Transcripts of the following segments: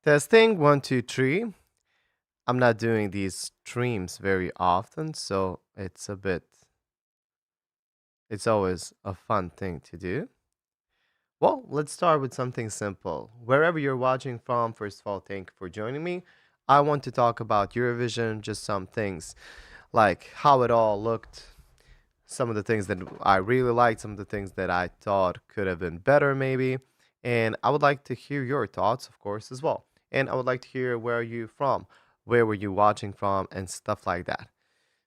Testing one, two, three. I'm not doing these streams very often, so it's always a fun thing to do. Well, let's start with something simple. Wherever you're watching from, first of all, thank you for joining me. I want to talk about Eurovision, just some things like how it all looked, some of the things that I really liked, some of the things that I thought could have been better, maybe. And I would like to hear your thoughts, of course, as well. And I would like to hear where are you from, where were you watching from, and stuff like that.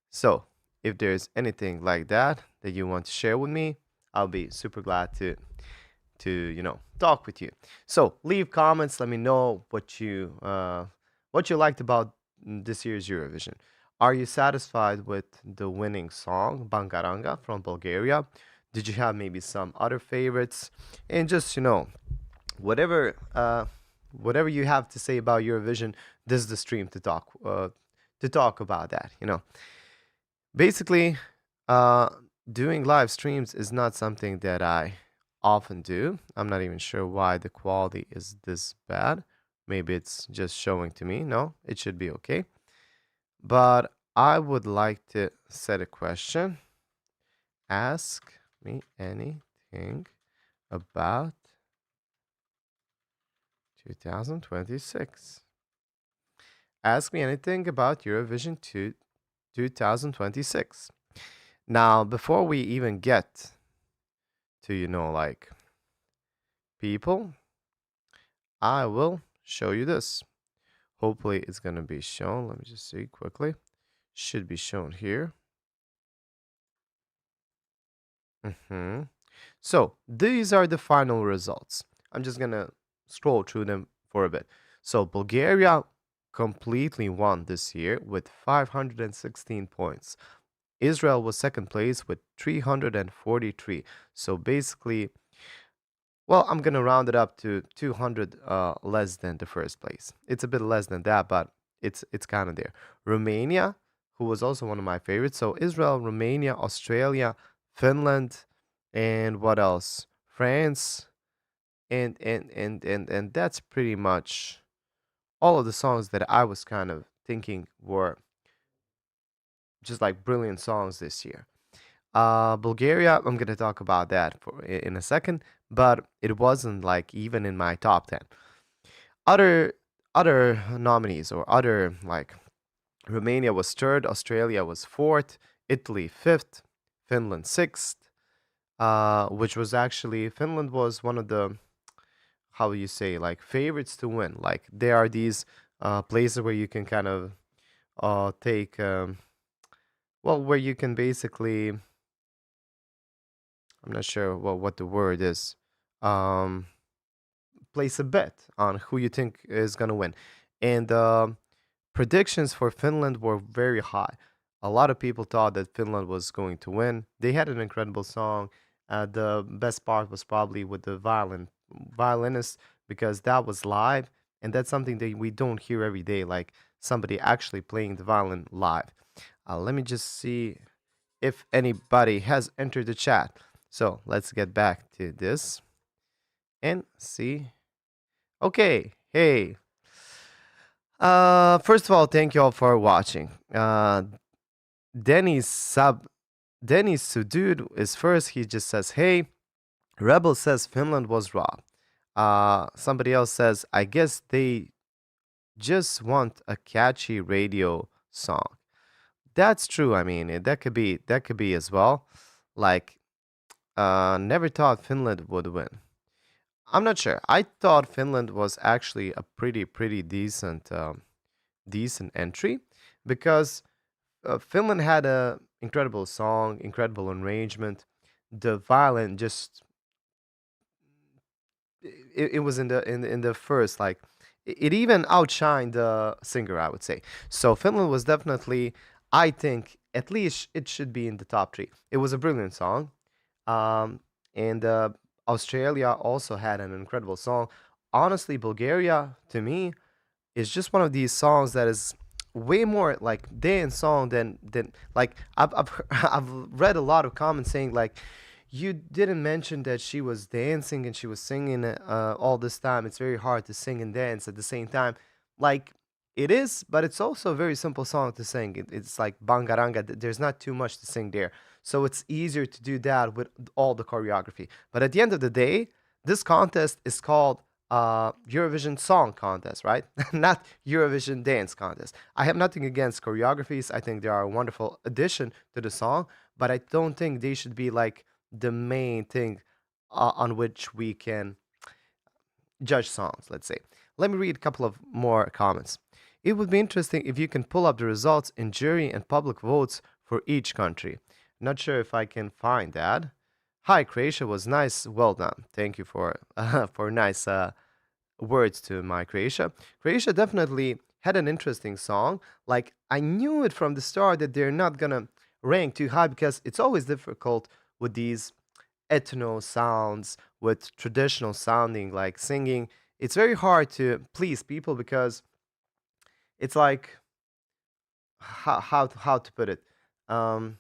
So, if there's anything like that that you want to share with me, I'll be super glad to talk with you. So, leave comments. Let me know what you liked about this year's Eurovision. Are you satisfied with the winning song, Bangaranga from Bulgaria? Did you have maybe some other favorites? And just, whatever whatever you have to say about Eurovision, this is the stream to talk about that. Basically, uh doing live streams is not something that I often do. I'm not even sure why the quality is this bad. Maybe it's just showing to me. No, it should be okay. But I would like to set a question. Ask me anything about 2026. Ask me anything about Eurovision 2026. Now, before we even get to, like people, I will show you this. Hopefully, it's going to be shown. Let me just see quickly. Should be shown here. So, these are the final results. I'm just going to scroll through them for a bit. So, Bulgaria completely won this year with 516 points. Israel was second place with 343. So basically, well, I'm gonna round it up to 200 less than the first place. It's a bit less than that, but it's kind of there. Romania, who was also one of my favorites. So Israel, Romania, Australia, Finland, and what else? France, and that's pretty much all of the songs that I was kind of thinking were just like brilliant songs this year. Bulgaria, I'm gonna talk about that in a second, but it wasn't like even in my top 10. Other other nominees or other like Romania was third, Australia was fourth, Italy fifth, Finland sixth, which was actually Finland was one of the how do you say like favorites to win. Like there are these places where you can kind of take well where you can basically I'm not sure what the word is. Um, place a bet on who you think is gonna win, and predictions for Finland were very high. A lot of people thought that Finland was going to win. They had an incredible song. The best part was probably with the violinist because that was live, and that's something that we don't hear every day. Like somebody actually playing the violin live. Let me just see if anybody has entered the chat. So let's get back to this and see. Okay, hey. First of all, thank you all for watching. Denny's sub Denny's Sudud is first. He just says, "Hey." Rebel says Finland was raw. Somebody else says, "I guess they just want a catchy radio song." That's true. I mean, that could be as well. Like never thought Finland would win. I'm not sure. I thought Finland was actually a pretty decent entry because Finland had a incredible song, incredible arrangement. The violin just it was in the first like it even outshined the singer, I would say. So Finland was definitely, I think, at least it should be in the top three. It was a brilliant song. And Australia also had an incredible song. Honestly, Bulgaria to me is just one of these songs that is way more like dance song than like I've I've read a lot of comments saying like you didn't mention that she was dancing and she was singing all this time. It's very hard to sing and dance at the same time. Like it is, but it's also a very simple song to sing. It's like bangaranga. There's not too much to sing there. So it's easier to do that with all the choreography. But at the end of the day, this contest is called Eurovision Song Contest, right? Not Eurovision Dance Contest. I have nothing against choreographies. I think they are a wonderful addition to the song, but I don't think they should be like the main thing on which we can judge songs, let's say. Let me read a couple of more comments. It would be interesting if you can pull up the results in jury and public votes for each country. Not sure if I can find that. Hi, Croatia was nice. Well done. Thank you for for nice words to my Croatia. Croatia definitely had an interesting song. Like I knew it from the start that they're not gonna rank too high because it's always difficult with these ethno sounds, with traditional sounding like singing. It's very hard to please people because it's like how to put it. Um,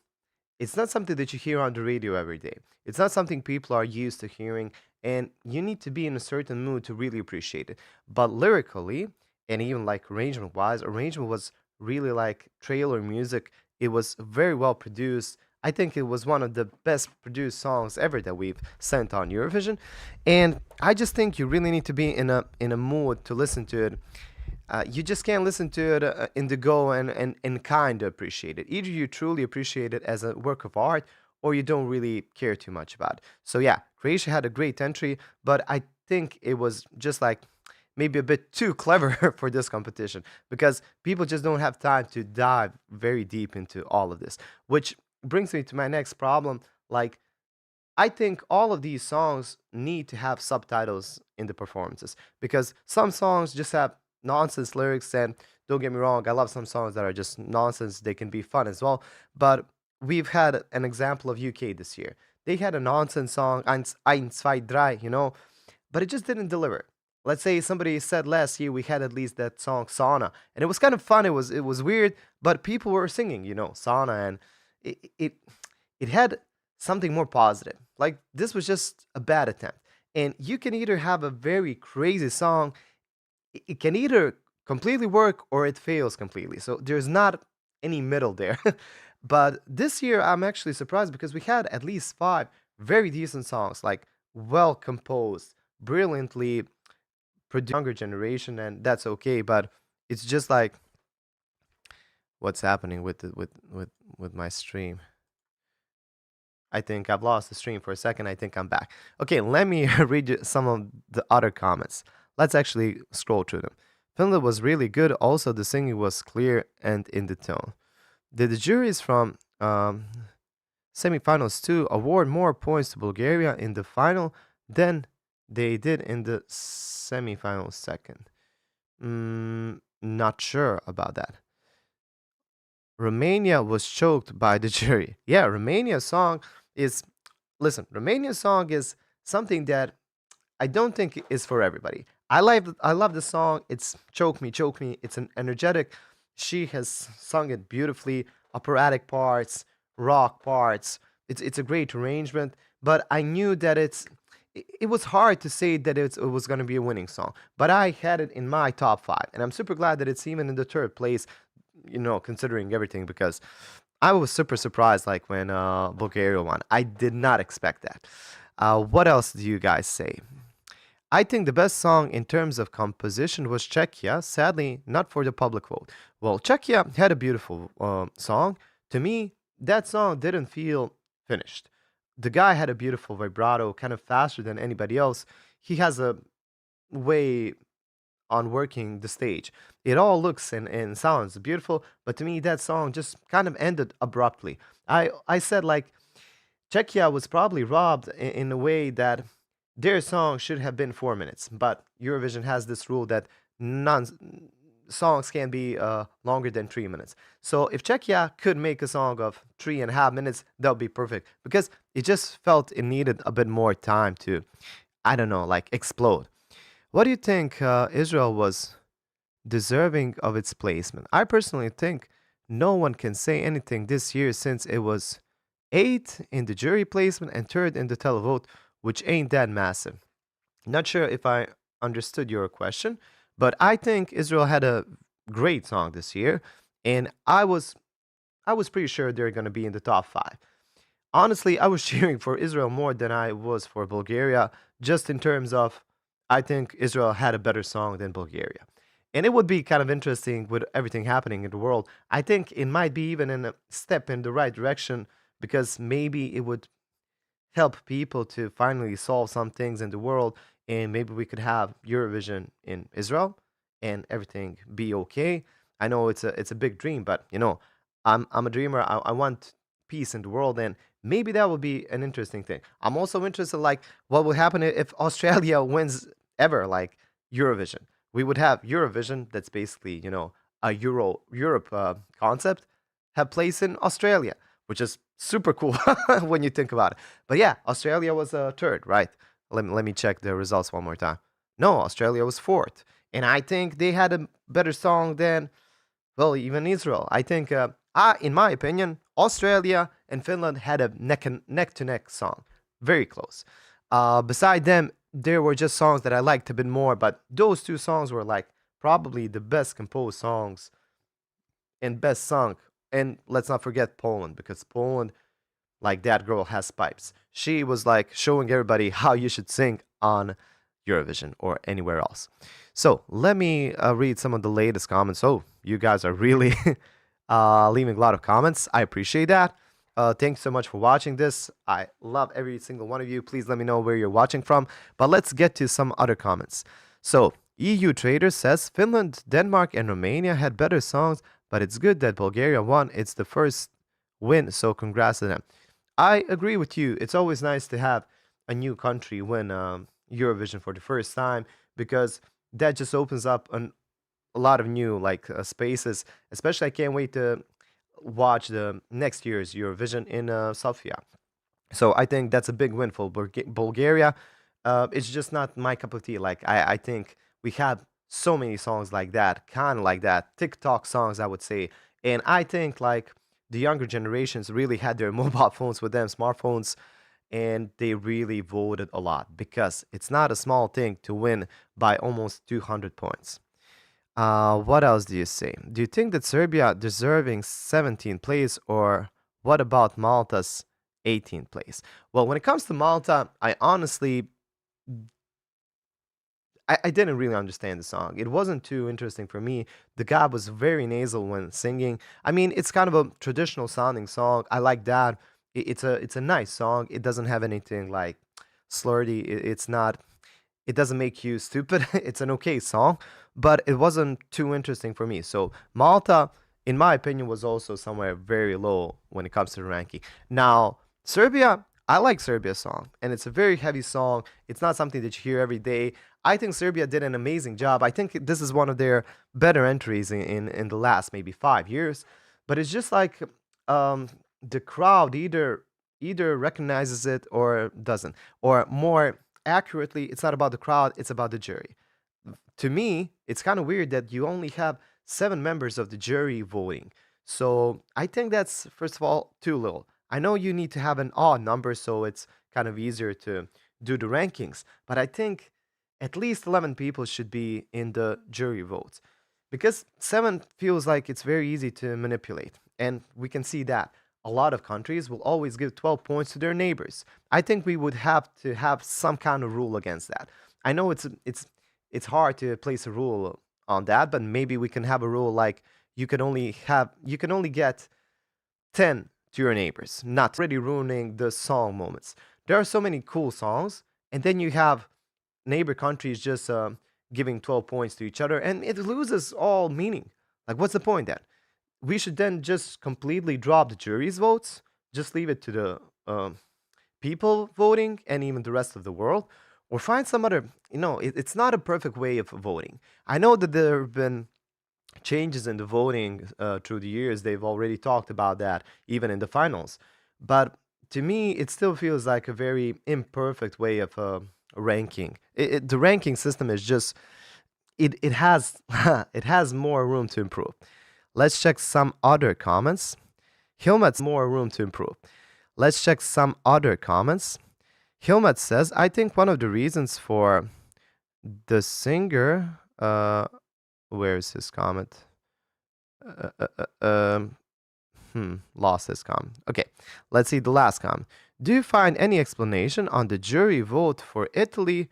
it's not something that you hear on the radio every day. It's not something people are used to hearing, and you need to be in a certain mood to really appreciate it. But lyrically, and even like arrangement wise, arrangement was really like trailer music. It was very well produced. I think it was one of the best produced songs ever that we've sent on Eurovision, and I just think you really need to be in a mood to listen to it. You just can't listen to it in the go and kind of appreciate it. Either you truly appreciate it as a work of art or you don't really care too much about it. So, yeah, Croatia had a great entry, but I think it was just like maybe a bit too clever for this competition because people just don't have time to dive very deep into all of this. Which brings me to my next problem. Like, I think all of these songs need to have subtitles in the performances because some songs just have nonsense lyrics. And don't get me wrong, I love some songs that are just nonsense. They can be fun as well. But we've had an example of UK this year. They had a nonsense song, Eins, zwei, drei, but it just didn't deliver. Let's say somebody said last year we had at least that song Sauna, and it was kind of fun. It was weird, but people were singing, Sauna, and it it had something more positive. Like this was just a bad attempt. And you can either have a very crazy song, it can either completely work or it fails completely. So there's not any middle there. But this year I'm actually surprised because we had at least five very decent songs, like well composed, brilliantly produced younger generation, and that's okay. But it's just like what's happening with with my stream. I think I've lost the stream for a second. I think I'm back. Okay, let me read you some of the other comments. Let's actually scroll through them. Finland was really good. Also, the singing was clear and in the tone. Did the juries from semifinals 2 award more points to Bulgaria in the final than they did in the semifinal second? Not sure about that. Romania was choked by the jury. Yeah, Romania's song is, listen, Romania's song is something that I don't think is for everybody. I love the song. It's choke me, choke me. It's an energetic. She has sung it beautifully. Operatic parts, rock parts. It's a great arrangement. But I knew that it was hard to say that it was going to be a winning song. But I had it in my top five, and I'm super glad that it's even in the third place. Considering everything, because I was super surprised, like when Bulgaria won. I did not expect that. What else do you guys say? I think the best song in terms of composition was Czechia, sadly, not for the public vote. Well, Czechia had a beautiful song. To me, that song didn't feel finished. The guy had a beautiful vibrato, kind of faster than anybody else. He has a way on working the stage. It all looks and sounds beautiful, but to me, that song just kind of ended abruptly. I said, like, Czechia was probably robbed in a way that their song should have been 4 minutes, but Eurovision has this rule that none songs can be longer than 3 minutes. So if Czechia could make a song of 3.5 minutes, that would be perfect because it just felt it needed a bit more time to, I don't know, like explode. What do you think Israel was deserving of its placement? I personally think no one can say anything this year since it was eighth in the jury placement, and third in the televote, which ain't that massive. Not sure if I understood your question, but I think Israel had a great song this year, and I was pretty sure they're going to be in the top five. Honestly, I was cheering for Israel more than I was for Bulgaria, just in terms of I think Israel had a better song than Bulgaria. And it would be kind of interesting with everything happening in the world. I think it might be even in a step in the right direction because maybe it would help people to finally solve some things in the world, and maybe we could have Eurovision in Israel and everything be okay. I know it's a big dream, but I'm a dreamer. I want peace in the world, and maybe that would be an interesting thing. I'm also interested, like, what will happen if Australia wins ever, like Eurovision. We would have Eurovision, that's basically a Europe concept, have place in Australia, which is super cool when you think about it. But yeah, Australia was third, right? Let me check the results one more time. No, Australia was fourth. And I think they had a better song than, well, even Israel. I think, in my opinion, Australia and Finland had a neck to neck song. Very close. Beside them, there were just songs that I liked a bit more, but those two songs were like probably the best composed songs and best sung. And let's not forget Poland, because Poland, like, that girl has pipes. She was like showing everybody how you should sing on Eurovision or anywhere else. So let me read some of the latest comments. Oh, you guys are really leaving a lot of comments. I appreciate that. Thanks so much for watching this. I love every single one of you. Please let me know where you're watching from. But let's get to some other comments. So EU Trader says Finland, Denmark, and Romania had better songs, but it's good that Bulgaria won. It's the first win, so congrats to them. I agree with you. It's always nice to have a new country win Eurovision for the first time, because that just opens up a lot of new, like, spaces. Especially, I can't wait to watch the next year's Eurovision in Sofia. So I think that's a big win for Bulgaria. It's just not my cup of tea. Like, I think we had so many songs like that, kind of like that, TikTok songs, I would say. And I think, like, the younger generations really had their mobile phones with them, smartphones, and they really voted a lot, because it's not a small thing to win by almost 200 points. What else do you say? Do you think that Serbia deserving 17th place, or what about Malta's 18th place? Well, when it comes to Malta, I didn't really understand the song. It wasn't too interesting for me. The guy was very nasal when singing. I mean, it's kind of a traditional sounding song. I like that. It's a nice song. It doesn't have anything like slurry. It's not. It doesn't make you stupid. It's an okay song, but it wasn't too interesting for me. So Malta, in my opinion, was also somewhere very low when it comes to the ranking. Now, Serbia, I like Serbia's song, and it's a very heavy song. It's not something that you hear every day. I think Serbia did an amazing job. I think this is one of their better entries in the last maybe 5 years. But it's just like, the crowd either recognizes it or doesn't. Or more accurately, it's not about the crowd, it's about the jury. To me, it's kind of weird that you only have 7 members of the jury voting. So I think that's, first of all, too little. I know you need to have an odd number so it's kind of easier to do the rankings, but I think at least 11 people should be in the jury votes, because 7 feels like it's very easy to manipulate. And we can see that a lot of countries will always give 12 points to their neighbors. I think we would have to have some kind of rule against that. I know it's hard to place a rule on that, but maybe we can have a rule like you can only get 10 to your neighbors, not already ruining the song moments. There are so many cool songs, and then you have neighbor countries just giving 12 points to each other, and it loses all meaning. Like, what's the point then? We should then just completely drop the jury's votes, just leave it to the people voting and even the rest of the world, or find some other, it's not a perfect way of voting. I know that there have been changes in the voting through the years. They've already talked about that, even in the finals. But to me, it still feels like a very imperfect way of ranking. The ranking system is just, it has it has more room to improve. Let's check some other comments. Hilmet's more room to improve. Let's check some other comments. Hilmet says, I think one of the reasons for the singer, where is his comment? Uh, uh, uh, um, Lost his comment. Okay, let's see the last comment. Do you find any explanation on the jury vote for Italy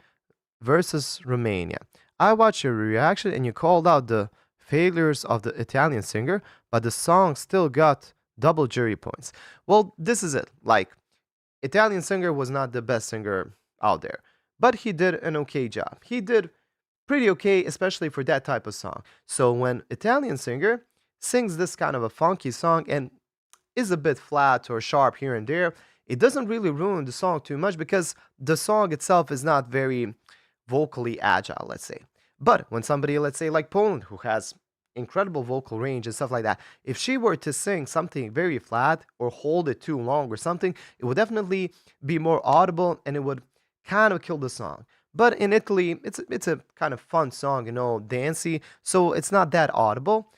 versus Romania? I watched your reaction and you called out the failures of the Italian singer, but the song still got double jury points. Well, this is it. Like, Italian singer was not the best singer out there, but he did an okay job. He did pretty okay, especially for that type of song. So when Italian singer sings this kind of a funky song and is a bit flat or sharp here and there, it doesn't really ruin the song too much because the song itself is not very vocally agile, let's say. But when somebody, let's say like Poland, who has incredible vocal range and stuff like that, if she were to sing something very flat or hold it too long or something, it would definitely be more audible and it would kind of kill the song. But in Italy, it's a kind of fun song, you know, dancey, so it's not that audible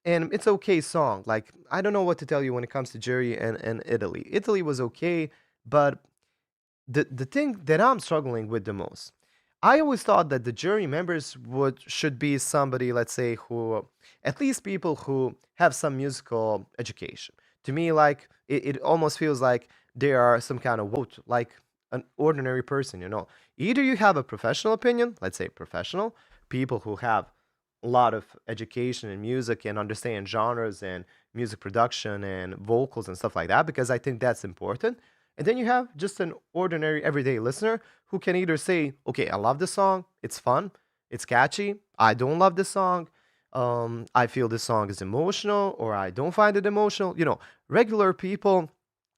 and it's okay song. Like, I don't know what to tell you when it comes to jury and Italy. Italy was okay, but the thing that I'm struggling with the most, I always thought that the jury members would should be somebody, let's say, who at least people who have some musical education. To me, like it almost feels like they are some kind of vote, like an ordinary person, you know. Either you have a professional opinion, let's say professional, people who have a lot of education in music and understand genres and music production and vocals and stuff like that, because I think that's important. And then you have just an ordinary everyday listener who can either say, okay, I love this song, it's fun, it's catchy, I don't love this song, I feel this song is emotional, or I don't find it emotional. You know, regular people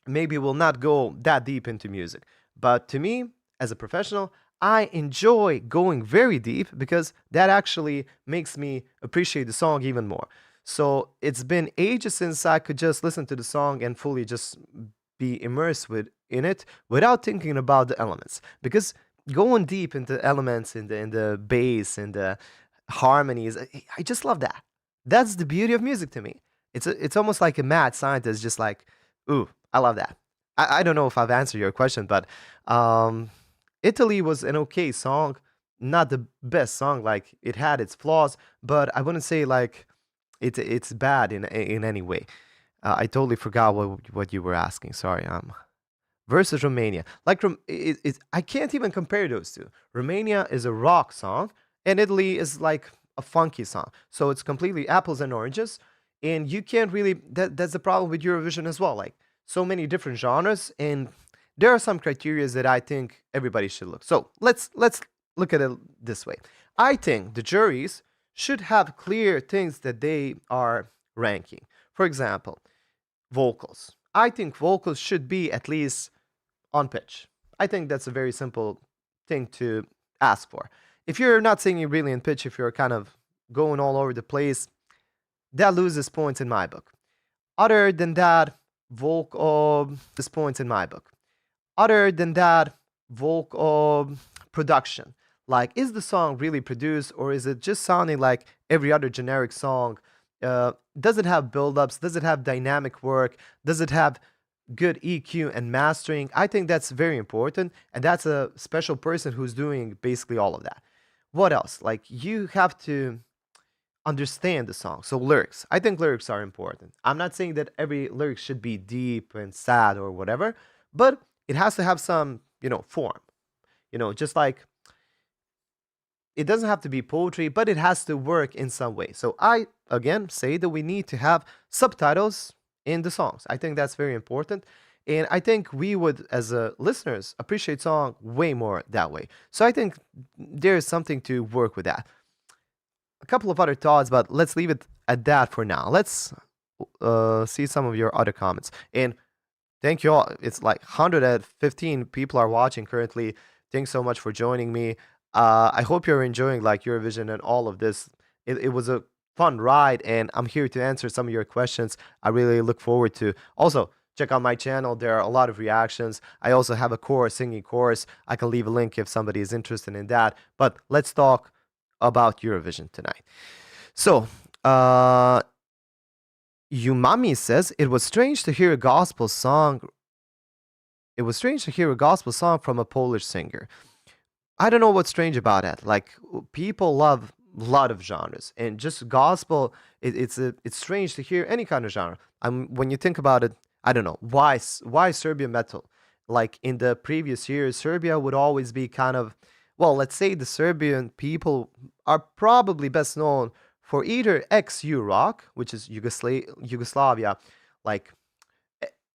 maybe will not go that deep into music. But to me, as a professional, I enjoy going very deep because that actually makes me appreciate the song even more. So it's been ages since I could just listen to the song and fully just be immersed in it without thinking about the elements. Because going deep into elements in the bass and the harmonies, I just love that. That's the beauty of music to me. It's almost like a mad scientist, just like, ooh, I love that. I don't know if I've answered your question, but um, Italy was an okay song, not the best song. Like it had its flaws, but I wouldn't say like it's bad in any way. I totally forgot what you were asking. Sorry. Versus Romania. Like I can't even compare those two. Romania is a rock song, and Italy is like a funky song. So it's completely apples and oranges, and you can't really. That's the problem with Eurovision as well. Like so many different genres, and there are some criteria that I think everybody should look. So let's look at it this way. I think the juries should have clear things that they are ranking. For example, vocals. I think vocals should be at least on pitch. I think that's a very simple thing to ask for. If you're not singing really in pitch, if you're kind of going all over the place, that loses points in my book. Other than that, vocal this points in my book. Other than that, vocal production. Like, is the song really produced, or is it just sounding like every other generic song? Does it have build-ups? Does it have dynamic work? Does it have good EQ and mastering? I think that's very important, and that's a special person who's doing basically all of that. What else? Like, you have to understand the song. So lyrics. I think lyrics are important. I'm not saying that every lyric should be deep and sad or whatever, but it has to have some, form. Just like it doesn't have to be poetry, but it has to work in some way. So I again say that we need to have subtitles in the songs. I think that's very important. And I think we would, as listeners, appreciate song way more that way. So I think there's something to work with that. A couple of other thoughts, but let's leave it at that for now. Let's see some of your other comments. And thank you all. It's like 115 people are watching currently. Thanks so much for joining me. I hope you're enjoying like Eurovision and all of this. It was a fun ride, and I'm here to answer some of your questions. I really look forward to. Also, check out my channel. There are a lot of reactions. I also have a course, singing course. I can leave a link if somebody is interested in that. But let's talk about Eurovision tonight. So, Umami says, it was strange to hear a gospel song it was strange to hear a gospel song from a Polish singer. I don't know what's strange about that. Like people love a lot of genres, and just gospel. It's strange to hear any kind of genre. When you think about it, I don't know why Serbian metal. Like in the previous years, Serbia would always be kind of, well, let's say the Serbian people are probably best known for either ex-U rock, which is Yugoslavia, like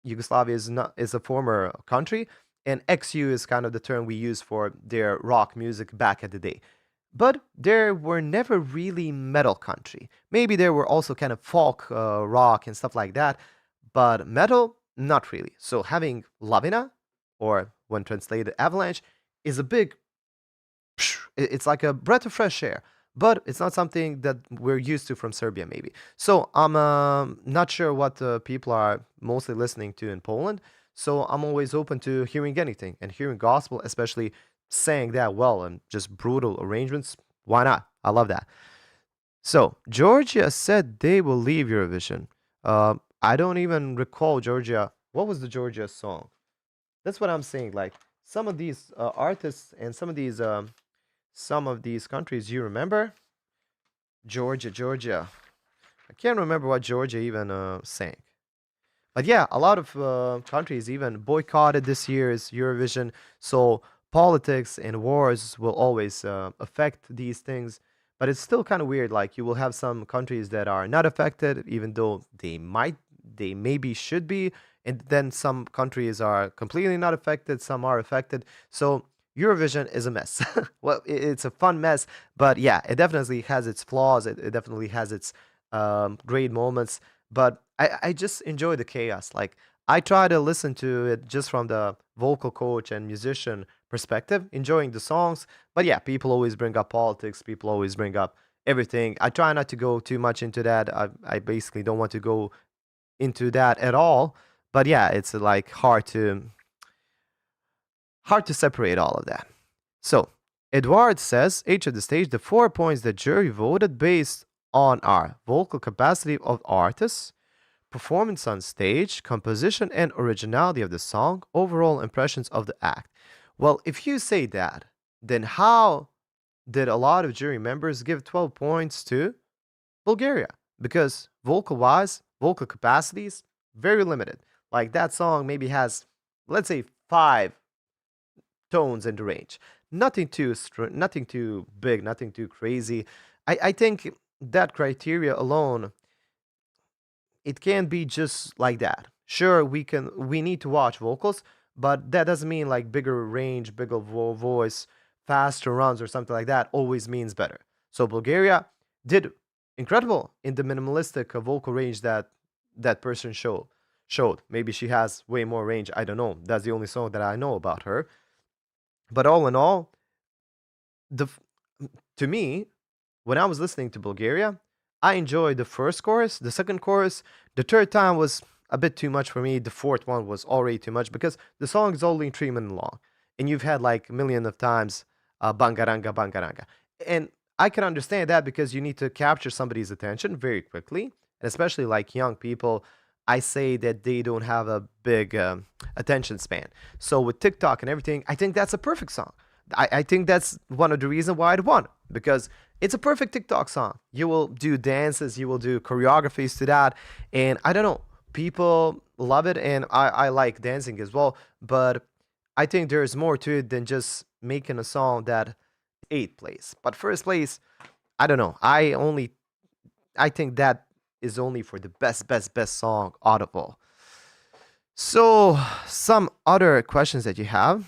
Yugoslavia is a former country, and XU is kind of the term we use for their rock music back at the day. But they were never really metal country. Maybe there were also kind of folk rock and stuff like that, but metal, not really. So having Lavina, or when translated Avalanche, is a big it's like a breath of fresh air, but it's not something that we're used to from Serbia, maybe. So I'm not sure what people are mostly listening to in Poland. So I'm always open to hearing anything and hearing gospel, especially saying that well and just brutal arrangements. Why not? I love that. So Georgia said they will leave Eurovision. I don't even recall Georgia. What was the Georgia song? That's what I'm saying. Like some of these artists and some of these countries you remember. Georgia. I can't remember what Georgia even sang. But yeah, a lot of countries even boycotted this year's Eurovision. So politics and wars will always affect these things. But it's still kind of weird. Like you will have some countries that are not affected, even though they maybe should be. And then some countries are completely not affected, some are affected. So Eurovision is a mess. Well, it's a fun mess, but yeah, it definitely has its flaws. It definitely has its great moments. But I just enjoy the chaos. Like I try to listen to it just from the vocal coach and musician perspective, enjoying the songs. But yeah, people always bring up politics. People always bring up everything. I try not to go too much into that. I basically don't want to go into that at all. But yeah, it's like hard to separate all of that. So, Edward says, H of the stage, the 4 points the jury voted based on are vocal capacity of artists, performance on stage, composition and originality of the song, overall impressions of the act. Well, if you say that, then how did a lot of jury members give 12 points to Bulgaria? Because vocal wise, vocal capacities, very limited. Like that song maybe has, let's say, five tones in the range. Nothing too big, nothing too crazy. I think that criteria alone, it can't be just like that. Sure, we need to watch vocals, but that doesn't mean like bigger range, bigger voice, faster runs or something like that always means better. So Bulgaria did incredible in the minimalistic vocal range that that person showed. Maybe she has way more range. I don't know. That's the only song that I know about her. But all in all, the to me, when I was listening to Bulgaria, I enjoyed the first chorus, the second chorus, the third time was a bit too much for me. The fourth one was already too much because the song is only 3 minutes long, and you've had like a million of times bangaranga bangaranga, and I can understand that because you need to capture somebody's attention very quickly, and especially like young people. I say that they don't have a big attention span. So with TikTok and everything, I think that's a perfect song. I think that's one of the reasons why it won because it's a perfect TikTok song. You will do dances, you will do choreographies to that, and I don't know, people love it, and I like dancing as well. But I think there's more to it than just making a song that eighth place. But first place, I don't know. I think that is only for the best song out of all. So some other questions that you have.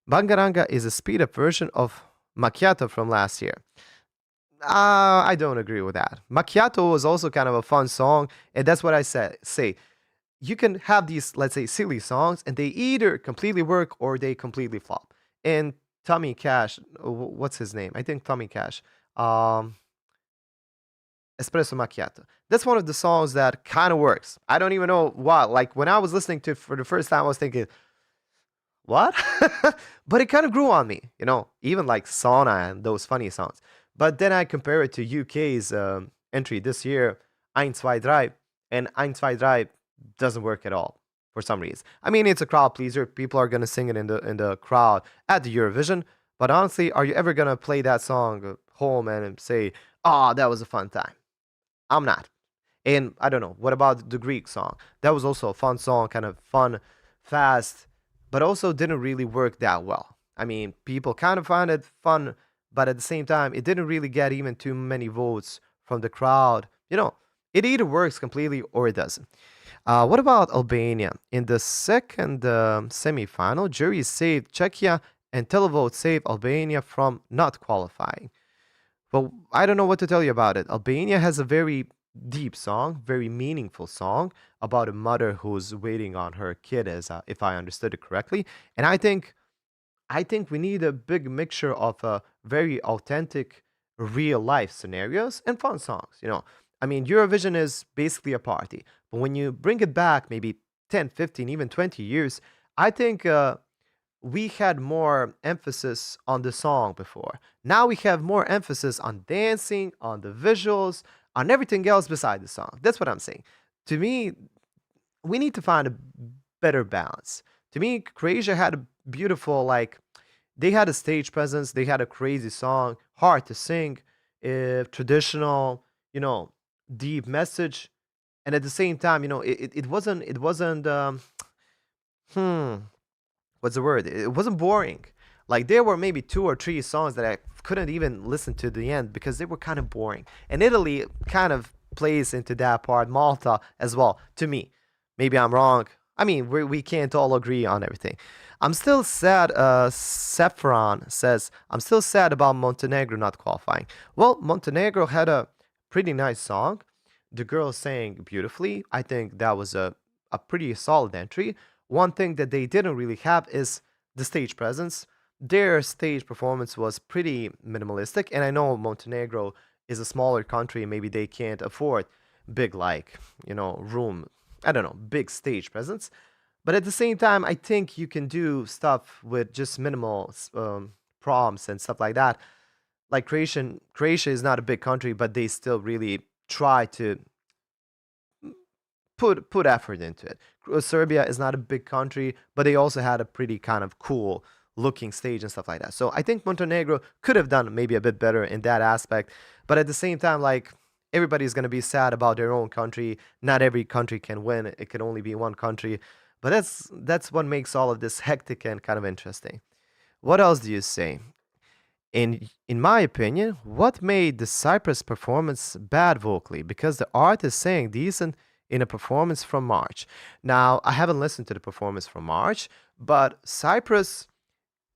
Bangaranga is a speed up version of Macchiato from last year. I don't agree with that. Macchiato was also kind of a fun song, and that's what I say. You can have these, let's say, silly songs, and they either completely work or they completely flop. And Tommy Cash, what's his name? I think Tommy Cash. Um, Espresso Macchiato. That's one of the songs that kind of works. I don't even know why. Like when I was listening to it for the first time, I was thinking, what? But it kind of grew on me, even like Sauna and those funny songs. But then I compare it to UK's entry this year, Eins, zwei, drei, and Eins, zwei, drei doesn't work at all. for some reason. I mean, it's a crowd pleaser. People are gonna sing it in the crowd at the Eurovision. But honestly, are you ever gonna play that song home and say, "Oh, that was a fun time"? I'm not. And I don't know. What about the Greek song? That was also a fun song, kind of fun, fast, but also didn't really work that well. I mean, people kind of found it fun, but at the same time, it didn't really get even too many votes from the crowd. It either works completely or it doesn't. What about Albania? In the second semi-final, jury saved Czechia and televote saved Albania from not qualifying. Well, I don't know what to tell you about it. Albania has a very deep song, very meaningful song about a mother who's waiting on her kid, as if I understood it correctly. And I think we need a big mixture of very authentic, real life scenarios and fun songs. I mean, Eurovision is basically a party, but when you bring it back, maybe 10, 15, even 20 years, I think we had more emphasis on the song before. Now we have more emphasis on dancing, on the visuals, on everything else beside the song. That's what I'm saying. To me, we need to find a better balance. To me, Croatia had a beautiful, like, they had a stage presence, they had a crazy song, hard to sing, traditional, you know, deep message, and at the same time, it wasn't hmm, what's the word? It wasn't boring. Like there were maybe two or three songs that I couldn't even listen to the end because they were kind of boring. And Italy kind of plays into that part. Malta as well. To me, maybe I'm wrong. I mean, we can't all agree on everything. I'm still sad. Saffron says, I'm still sad about Montenegro not qualifying. Well, Montenegro had a pretty nice song. The girl sang beautifully. I think that was a pretty solid entry. One thing that they didn't really have is the stage presence. Their stage performance was pretty minimalistic, and I know Montenegro is a smaller country, maybe they can't afford big, like, room, I don't know, big stage presence. But at the same time, I think you can do stuff with just minimal prompts and stuff like that. Like Croatia is not a big country, but they still really try to put effort into it. Serbia is not a big country, but they also had a pretty kind of cool looking stage and stuff like that. So I think Montenegro could have done maybe a bit better in that aspect, but at the same time, like, everybody's going to be sad about their own country. Not every country can win. It can only be one country. But that's what makes all of this hectic and kind of interesting. What else do you say? In my opinion, what made the Cyprus performance bad vocally? Because the artist sang decent in a performance from March. Now, I haven't listened to the performance from March, but Cyprus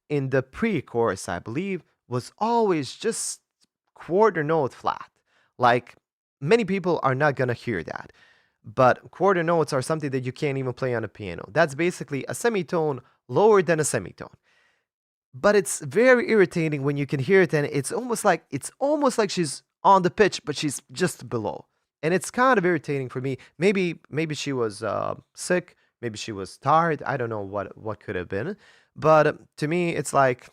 in the pre-chorus, I believe, was always just quarter note flat. Like, many people are not gonna hear that. But quarter notes are something that you can't even play on a piano. That's basically a semitone lower than a semitone. But it's very irritating when you can hear it, and it's almost like she's on the pitch, but she's just below. And it's kind of irritating for me. Maybe she was sick, maybe she was tired. I don't know what could have been. But to me, it's like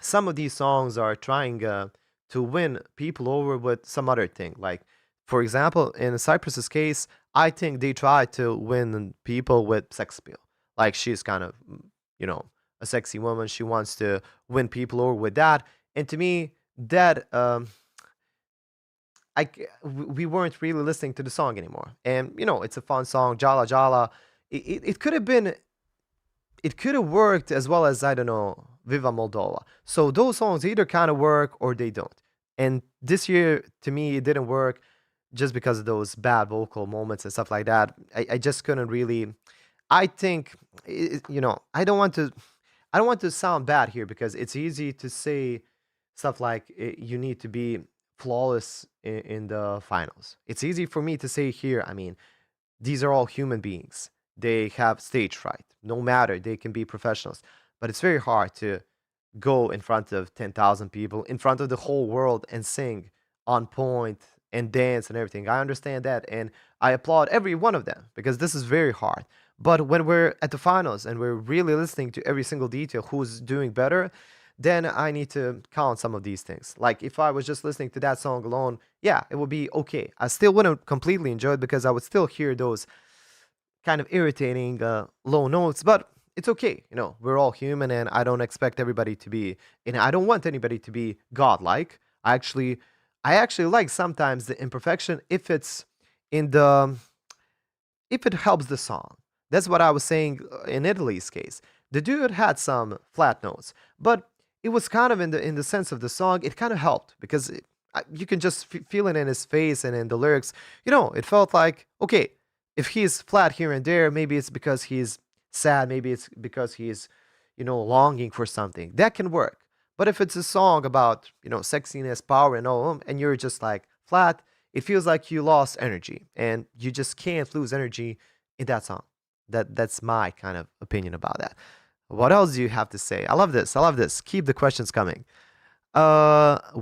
some of these songs are trying to win people over with some other thing. Like, for example, in Cyprus's case, I think they try to win people with sex appeal. Like, she's kind of, you know, a sexy woman. She wants to win people over with that. And to me, that we weren't really listening to the song anymore. And it's a fun song, Jala Jala. It could have been, it could have worked as well as, I don't know, Viva Moldova. So those songs either kind of work or they don't. And this year, to me, it didn't work just because of those bad vocal moments and stuff like that. I just couldn't really. I think, I don't want to sound bad here because it's easy to say stuff like you need to be flawless in the finals. It's easy for me to say here. I mean, these are all human beings. They have stage fright. No matter, they can be professionals. But it's very hard to go in front of 10,000 people, in front of the whole world, and sing on point and dance and everything. I understand that. And I applaud every one of them because this is very hard. But when we're at the finals and we're really listening to every single detail, who's doing better, then I need to count some of these things. Like, if I was just listening to that song alone, yeah, it would be okay. I still wouldn't completely enjoy it because I would still hear those kind of irritating low notes, but it's okay. We're all human, and I don't expect everybody to be, and I don't want anybody to be godlike. I actually like sometimes the imperfection if it's in the if it helps the song. That's what I was saying in Italy's case. The dude had some flat notes, but it was kind of in the sense of the song. It kind of helped because you can just feel it in his face and in the lyrics. It felt like okay, if he's flat here and there, maybe it's because he's sad. Maybe it's because he's longing for something. That can work. But if it's a song about sexiness, power, and all, and you're just like flat, it feels like you lost energy, and you just can't lose energy in that song. That's my kind of opinion about that. What else do you have to say? I love this. I love this. Keep the questions coming.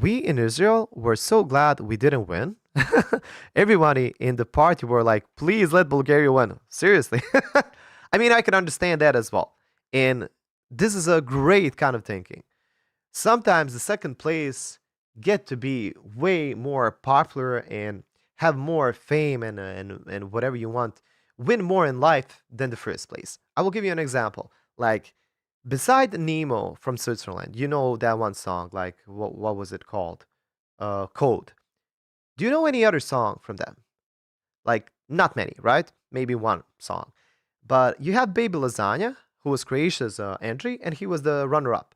We in Israel were so glad we didn't win. Everybody in the party were like, please let Bulgaria win. Seriously. I mean, I can understand that as well. And this is a great kind of thinking. Sometimes the second place get to be way more popular and have more fame and whatever you want, win more in life than the first place. I will give you an example. Like, beside Nemo from Switzerland, you know that one song, like, what was it called? Code. Do you know any other song from them? Like, not many, right? Maybe one song. But you have Baby Lasagna, who was Croatia's entry, and he was the runner up.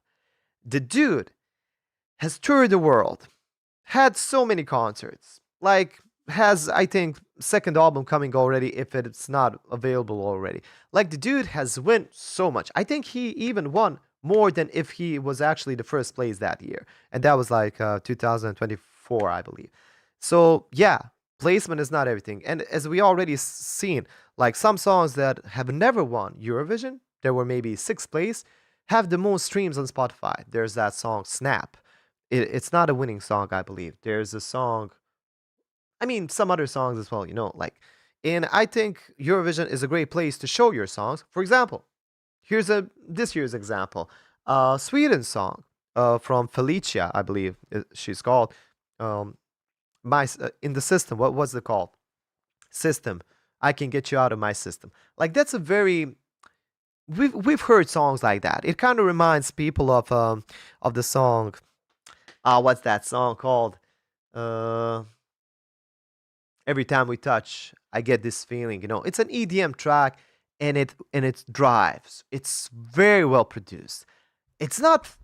The dude has toured the world, had so many concerts, like has I think second album coming already if it's not available already. Like the dude has won so much. I think he even won more than if he was actually the first place that year, and that was like 2024, I believe. So yeah, placement is not everything, and as we already seen, like some songs that have never won Eurovision, there were maybe sixth place, have the most streams on Spotify. There's that song Snap. It's not a winning song, I believe. There's a song, I mean, some other songs as well, like. And I think Eurovision is a great place to show your songs. For example, here's a this year's example. Sweden song from Felicia, I believe she's called. Um, in the system, what was it called? System. I can get you out of my system. Like that's a very we've heard songs like that. It kind of reminds people of the song. What's that song called? Uh, every time we touch, I get this feeling. It's an EDM track, and it drives. It's very well produced. It's not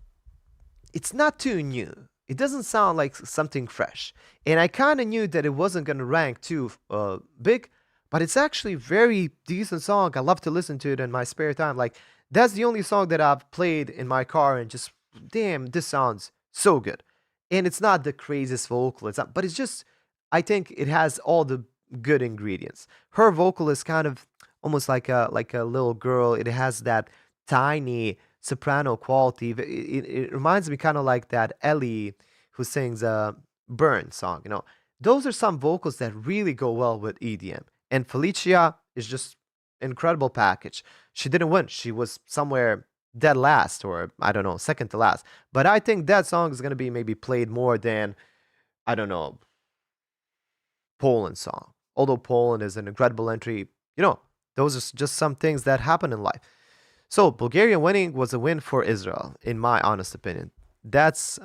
it's not too new. It doesn't sound like something fresh. And I kind of knew that it wasn't going to rank too big, but it's actually very decent song. I love to listen to it in my spare time. Like that's the only song that I've played in my car and just damn, this sounds so good. And it's not the craziest vocal, it's not, but it's just I think it has all the good ingredients. Her vocal is kind of almost like a little girl. It has that tiny soprano quality. It reminds me kind of like that Ellie who sings a Burn song. Those are some vocals that really go well with EDM. And Felicia is just incredible package. She didn't win. She was somewhere dead last, or I don't know, second to last. But I think that song is gonna be maybe played more than I don't know Poland song. Although Poland is an incredible entry, you know, those are just some things that happen in life. So Bulgaria winning was a win for Israel, in my honest opinion. That's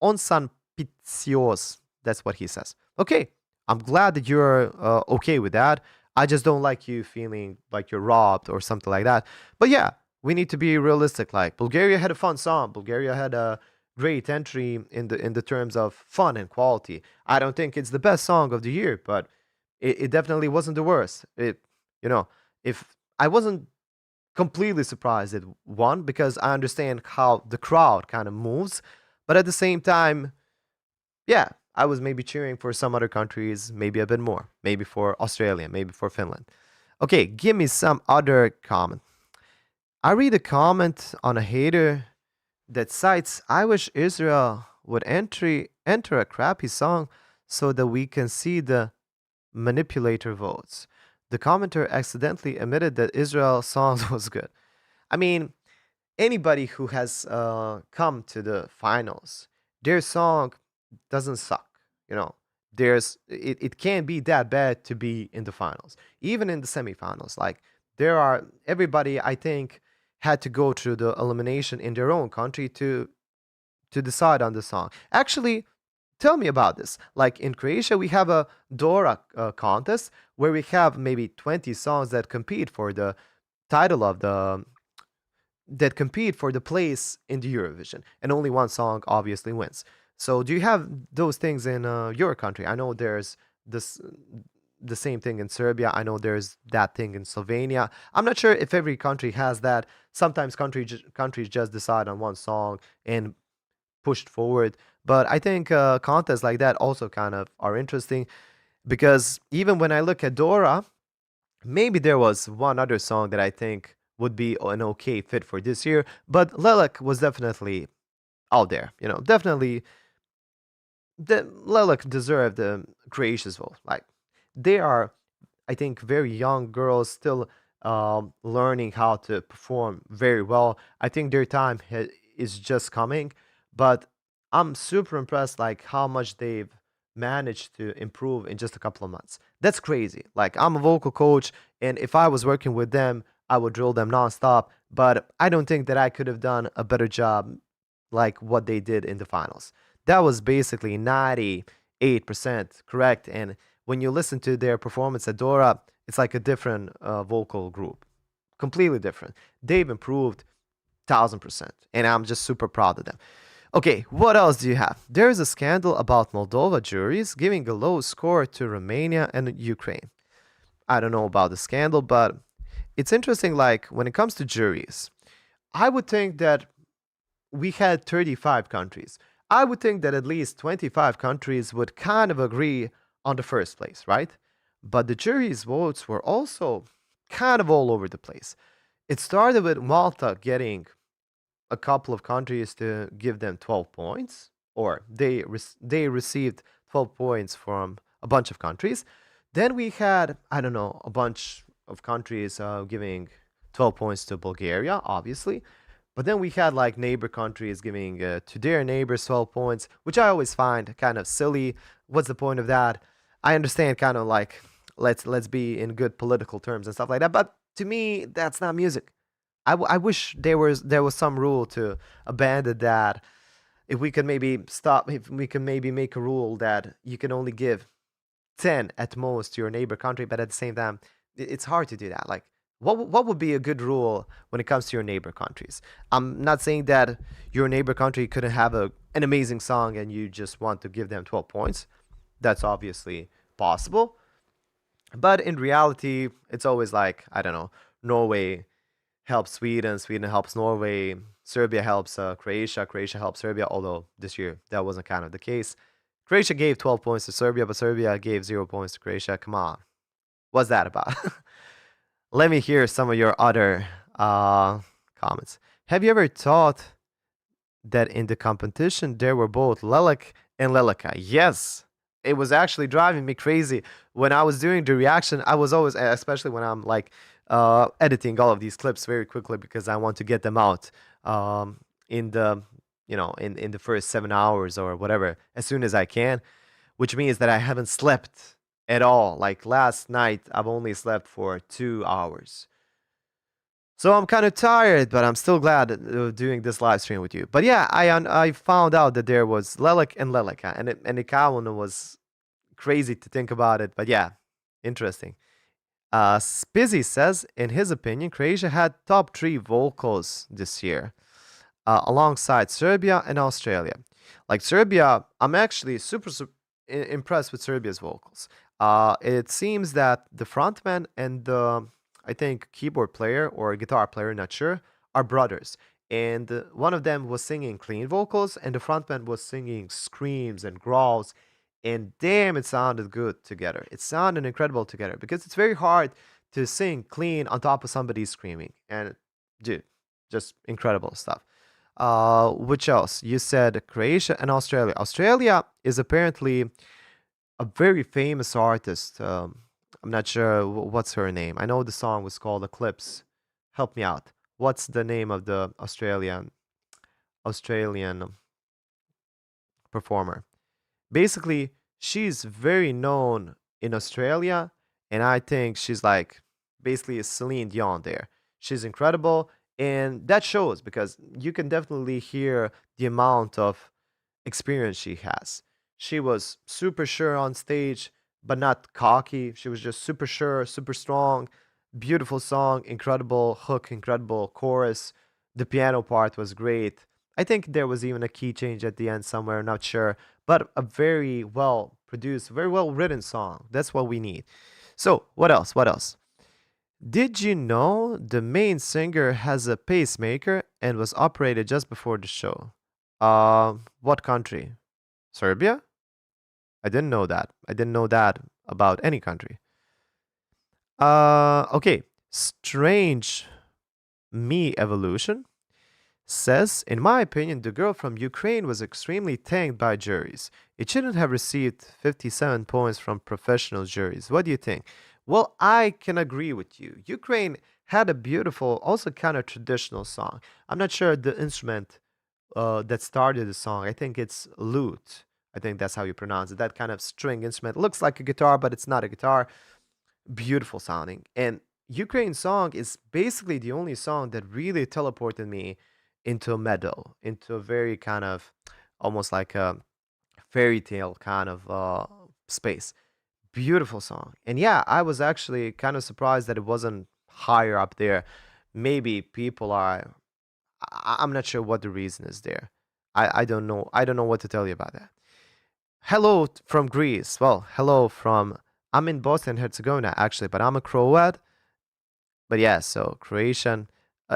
on San Pitsios. That's what he says. Okay, I'm glad that you're okay with that. I just don't like you feeling like you're robbed or something like that. But yeah, we need to be realistic. Like Bulgaria had a fun song. Bulgaria had a great entry in the terms of fun and quality. I don't think it's the best song of the year, but it definitely wasn't the worst. You know, if I wasn't completely surprised it won because I understand how the crowd kind of moves, but at the same time, yeah, I was maybe cheering for some other countries, maybe a bit more, maybe for Australia, maybe for Finland. Okay, give me some other comment. I read a comment on a hater that cites, I wish Israel would enter a crappy song so that we can see the manipulator votes. The commenter accidentally admitted that Israel's songs was good. I mean, anybody who has come to the finals, their song doesn't suck. You know, it can't be that bad to be in the finals, even in the semifinals. Like there are everybody I think had to go through the elimination in their own country to decide on the song. Actually, tell me about this. Like in Croatia, we have a Dora contest where we have maybe 20 songs that compete for the title of the that compete for the place in the Eurovision, and only one song obviously wins. So, do you have those things in your country? I know there's this the same thing in Serbia. I know there's that thing in Slovenia. I'm not sure if every country has that. Sometimes countries just decide on one song and pushed forward. But I think contests like that also kind of are interesting because even when I look at Dora, maybe there was one other song that I think would be an okay fit for this year, but Lilac was definitely out there. You know, definitely Lilac deserved Croatia's vote. Like they are, I think, very young girls still learning how to perform very well. I think their time is just coming, but I'm super impressed like how much they've managed to improve in just a couple of months. That's crazy. Like I'm a vocal coach, and if I was working with them, I would drill them nonstop. But I don't think that I could have done a better job like what they did in the finals. That was basically 98% correct. And when you listen to their performance at Dora, it's like a different vocal group, completely different. They've improved 1000%, and I'm just super proud of them. Okay, what else do you have? There is a scandal about Moldova juries giving a low score to Romania and Ukraine. I don't know about the scandal, but it's interesting. Like when it comes to juries, I would think that we had 35 countries. I would think that at least 25 countries would kind of agree on the first place, right? But the jury's votes were also kind of all over the place. It started with Malta getting a couple of countries to give them 12 points, or they received 12 points from a bunch of countries. Then we had, I don't know, a bunch of countries giving 12 points to Bulgaria, obviously. But then we had like neighbor countries giving to their neighbors 12 points, which I always find kind of silly. What's the point of that? I understand kind of like let's be in good political terms and stuff like that, but to me that's not music. I wish there was some rule to abandon that. If we could maybe stop, if we can maybe make a rule that you can only give 10 at most to your neighbor country, but at the same time, it's hard to do that. Like, what would be a good rule when it comes to your neighbor countries? I'm not saying that your neighbor country couldn't have an amazing song and you just want to give them 12 points. That's obviously possible. But in reality, it's always like, I don't know, Norway helps Sweden, Sweden helps Norway, Serbia helps Croatia, Croatia helps Serbia, although this year that wasn't kind of the case. Croatia gave 12 points to Serbia, but Serbia gave 0 points to Croatia. Come on. What's that about? Let me hear some of your other comments. Have you ever thought that in the competition there were both Lelek and Leleka? Yes. It was actually driving me crazy. When I was doing the reaction, I was always, especially when I'm like editing all of these clips very quickly because I want to get them out in the, in the first 7 hours or whatever, as soon as I can, which means that I haven't slept at all. Like last night, I've only slept for 2 hours. So I'm kind of tired, but I'm still glad doing this live stream with you. But yeah, I found out that there was Lelek and Leleka, and Ikawan was crazy to think about it. But yeah, interesting. Spizzy says, in his opinion, Croatia had top three vocals this year, alongside Serbia and Australia. Like Serbia, I'm actually super impressed with Serbia's vocals. It seems that the frontman and the, I think, keyboard player or guitar player, not sure, are brothers. And one of them was singing clean vocals, and the frontman was singing screams and growls. And damn, it sounded good together. It sounded incredible together because it's very hard to sing clean on top of somebody screaming. And dude, just incredible stuff. Which else? You said Croatia and Australia. Australia is apparently a very famous artist. I'm not sure what's her name. I know the song was called Eclipse. Help me out. What's the name of the Australian performer? Basically, She's very known in Australia, and I think she's like basically a Celine Dion there. She's incredible, and that shows because you can definitely hear the amount of experience she has. She was super sure on stage, but not cocky. She was just super sure, super strong. Beautiful song, incredible hook, incredible chorus. The piano part was great. I think there was even a key change at the end somewhere, not sure, but a very well produced, very well written song. That's what we need. So, what else? What else? Did you know the main singer has a pacemaker and was operated just before the show? What country? Serbia? I didn't know that. I didn't know that about any country. Okay. Strange Me Evolution says, in my opinion, the girl from Ukraine was extremely tanked by juries. It shouldn't have received 57 points from professional juries. What do you think? Well, I can agree with you. Ukraine had a beautiful, also kind of traditional song. I'm not sure the instrument that started the song. I think it's lute. I think that's how you pronounce it. That kind of string instrument looks like a guitar, but it's not a guitar. Beautiful sounding. And Ukraine song is basically the only song that really teleported me into a meadow, into a very kind of almost like a fairy tale kind of space. Beautiful song. And yeah, I was actually kind of surprised that it wasn't higher up there. Maybe people are I'm not sure what the reason is there. I don't know. I don't know what to tell you about that. Hello from Greece. Well, hello from I'm in Bosnia and Herzegovina actually, but I'm a Croat. But yeah, so Croatian.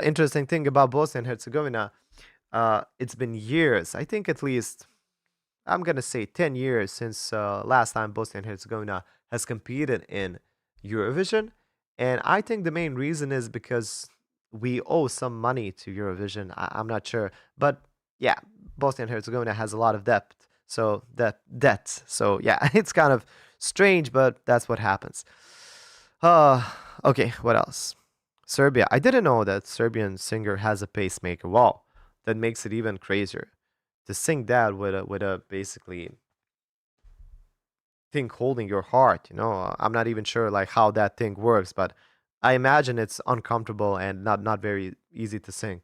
Interesting thing about Bosnia and Herzegovina, it's been years. I think at least I'm gonna say 10 years since last time Bosnia and Herzegovina has competed in Eurovision, and I think the main reason is because we owe some money to Eurovision. I'm not sure, but yeah, Bosnia and Herzegovina has a lot of debt. So yeah, it's kind of strange, but that's what happens. Uh, okay, what else? Serbia. I didn't know that Serbian singer has a pacemaker. Wow, that makes it even crazier to sing that with a basically thing holding your heart. I'm not even sure like how that thing works, but I imagine it's uncomfortable and not very easy to sing.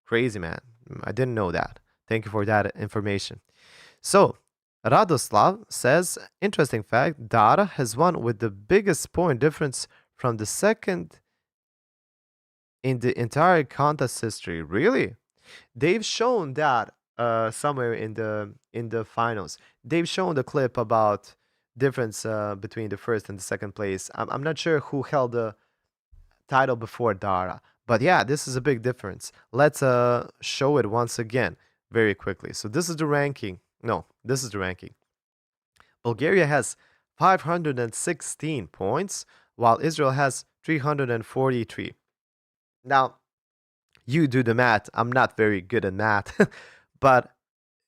Crazy, man. I didn't know that. Thank you for that information. So Radoslav says, interesting fact, Dara has won with the biggest point difference from the second in the entire contest history. Really? They've shown that somewhere in the finals. They've shown the clip about difference between the first and the second place. I'm not sure who held the title before Dara, but yeah, this is a big difference. Let's show it once again very quickly. So this is the ranking. No, this is the ranking. Bulgaria has 516 points, while Israel has 343. Now, you do the math. I'm not very good at math, but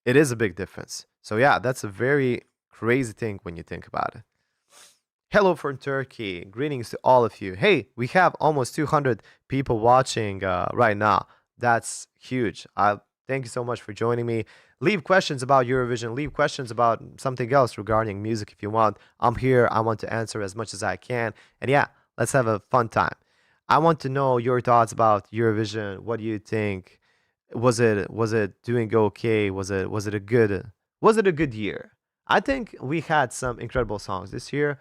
it is a big difference. So yeah, that's a very crazy thing when you think about it. Hello from Turkey. Greetings to all of you. Hey, we have almost 200 people watching right now. That's huge. I thank you so much for joining me. Leave questions about Eurovision. Leave questions about something else regarding music if you want. I'm here. I want to answer as much as I can. And yeah, let's have a fun time. I want to know your thoughts about Eurovision. What do you think? Was it doing okay? Was it a good year? I think we had some incredible songs this year.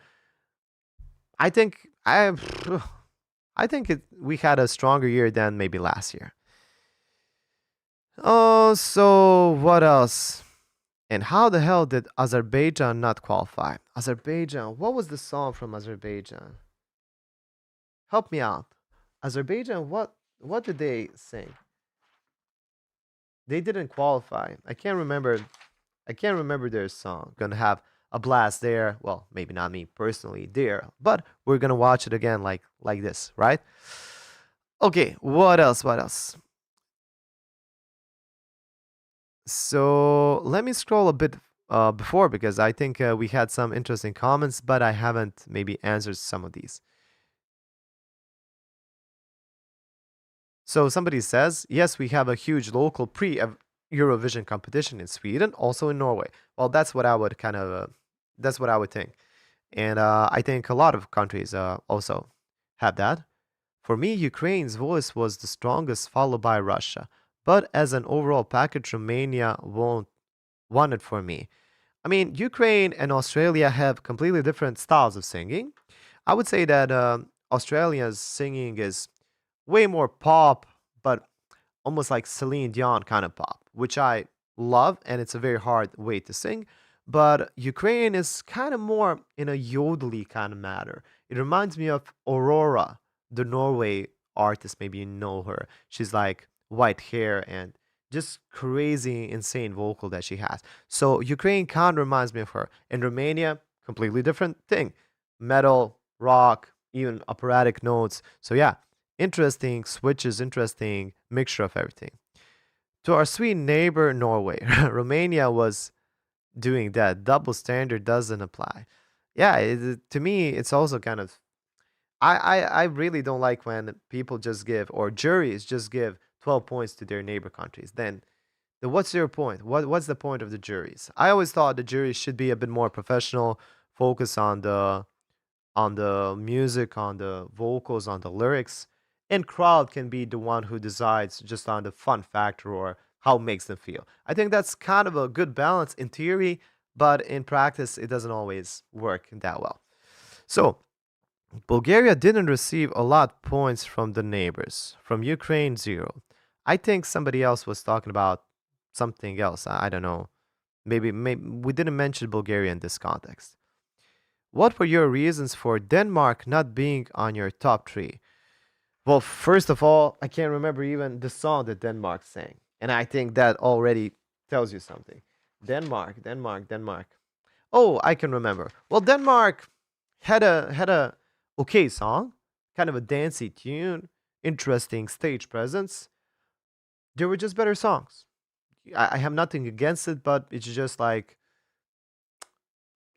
I think I think we had a stronger year than maybe last year. Oh, so what else? And how the hell did Azerbaijan not qualify? Azerbaijan, what was the song from Azerbaijan? Help me out. Azerbaijan, what did they sing? They didn't qualify. I can't remember their song. Gonna have a blast there. Well, maybe not me personally there, but we're gonna watch it again like this, right? Okay, what else? What else? So let me scroll a bit before because I think we had some interesting comments, but I haven't maybe answered some of these. So somebody says, yes, we have a huge local pre Eurovision competition in Sweden, also in Norway. Well, that's what I would kind of That's what I would think. And I think a lot of countries also have that. For me, Ukraine's voice was the strongest, followed by Russia. But as an overall package, Romania won't won it for me. I mean, Ukraine and Australia have completely different styles of singing. I would say that Australia's singing is way more pop, but almost like Celine Dion kind of pop, which I love, and it's a very hard way to sing. But Ukraine is kind of more in a yodely kind of matter. It reminds me of Aurora, the Norway artist. Maybe you know her. She's like white hair and just crazy, insane vocal that she has. So Ukraine kind of reminds me of her. In Romania, completely different thing. Metal, rock, even operatic notes. So yeah, interesting switches, interesting mixture of everything. To our sweet neighbor Norway, Romania was doing that. Double standard doesn't apply. Yeah, to me, it's also kind of. I really don't like when people just give or juries just give 12 points to their neighbor countries. Then what's your point? What's the point of the juries? I always thought the juries should be a bit more professional, focus on the music, on the vocals, on the lyrics, and crowd can be the one who decides just on the fun factor or how it makes them feel. I think that's kind of a good balance in theory, but in practice, it doesn't always work that well. So, Bulgaria didn't receive a lot points from the neighbors. From Ukraine, zero. I think somebody else was talking about something else. I don't know. Maybe we didn't mention Bulgaria in this context. What were your reasons for Denmark not being on your top three? Well, first of all, I can't remember even the song that Denmark sang. And I think that already tells you something. Denmark, Denmark, Denmark. Oh, I can remember. Well, Denmark had a okay song, kind of a dancey tune, interesting stage presence. They were just better songs. I have nothing against it, but it's just like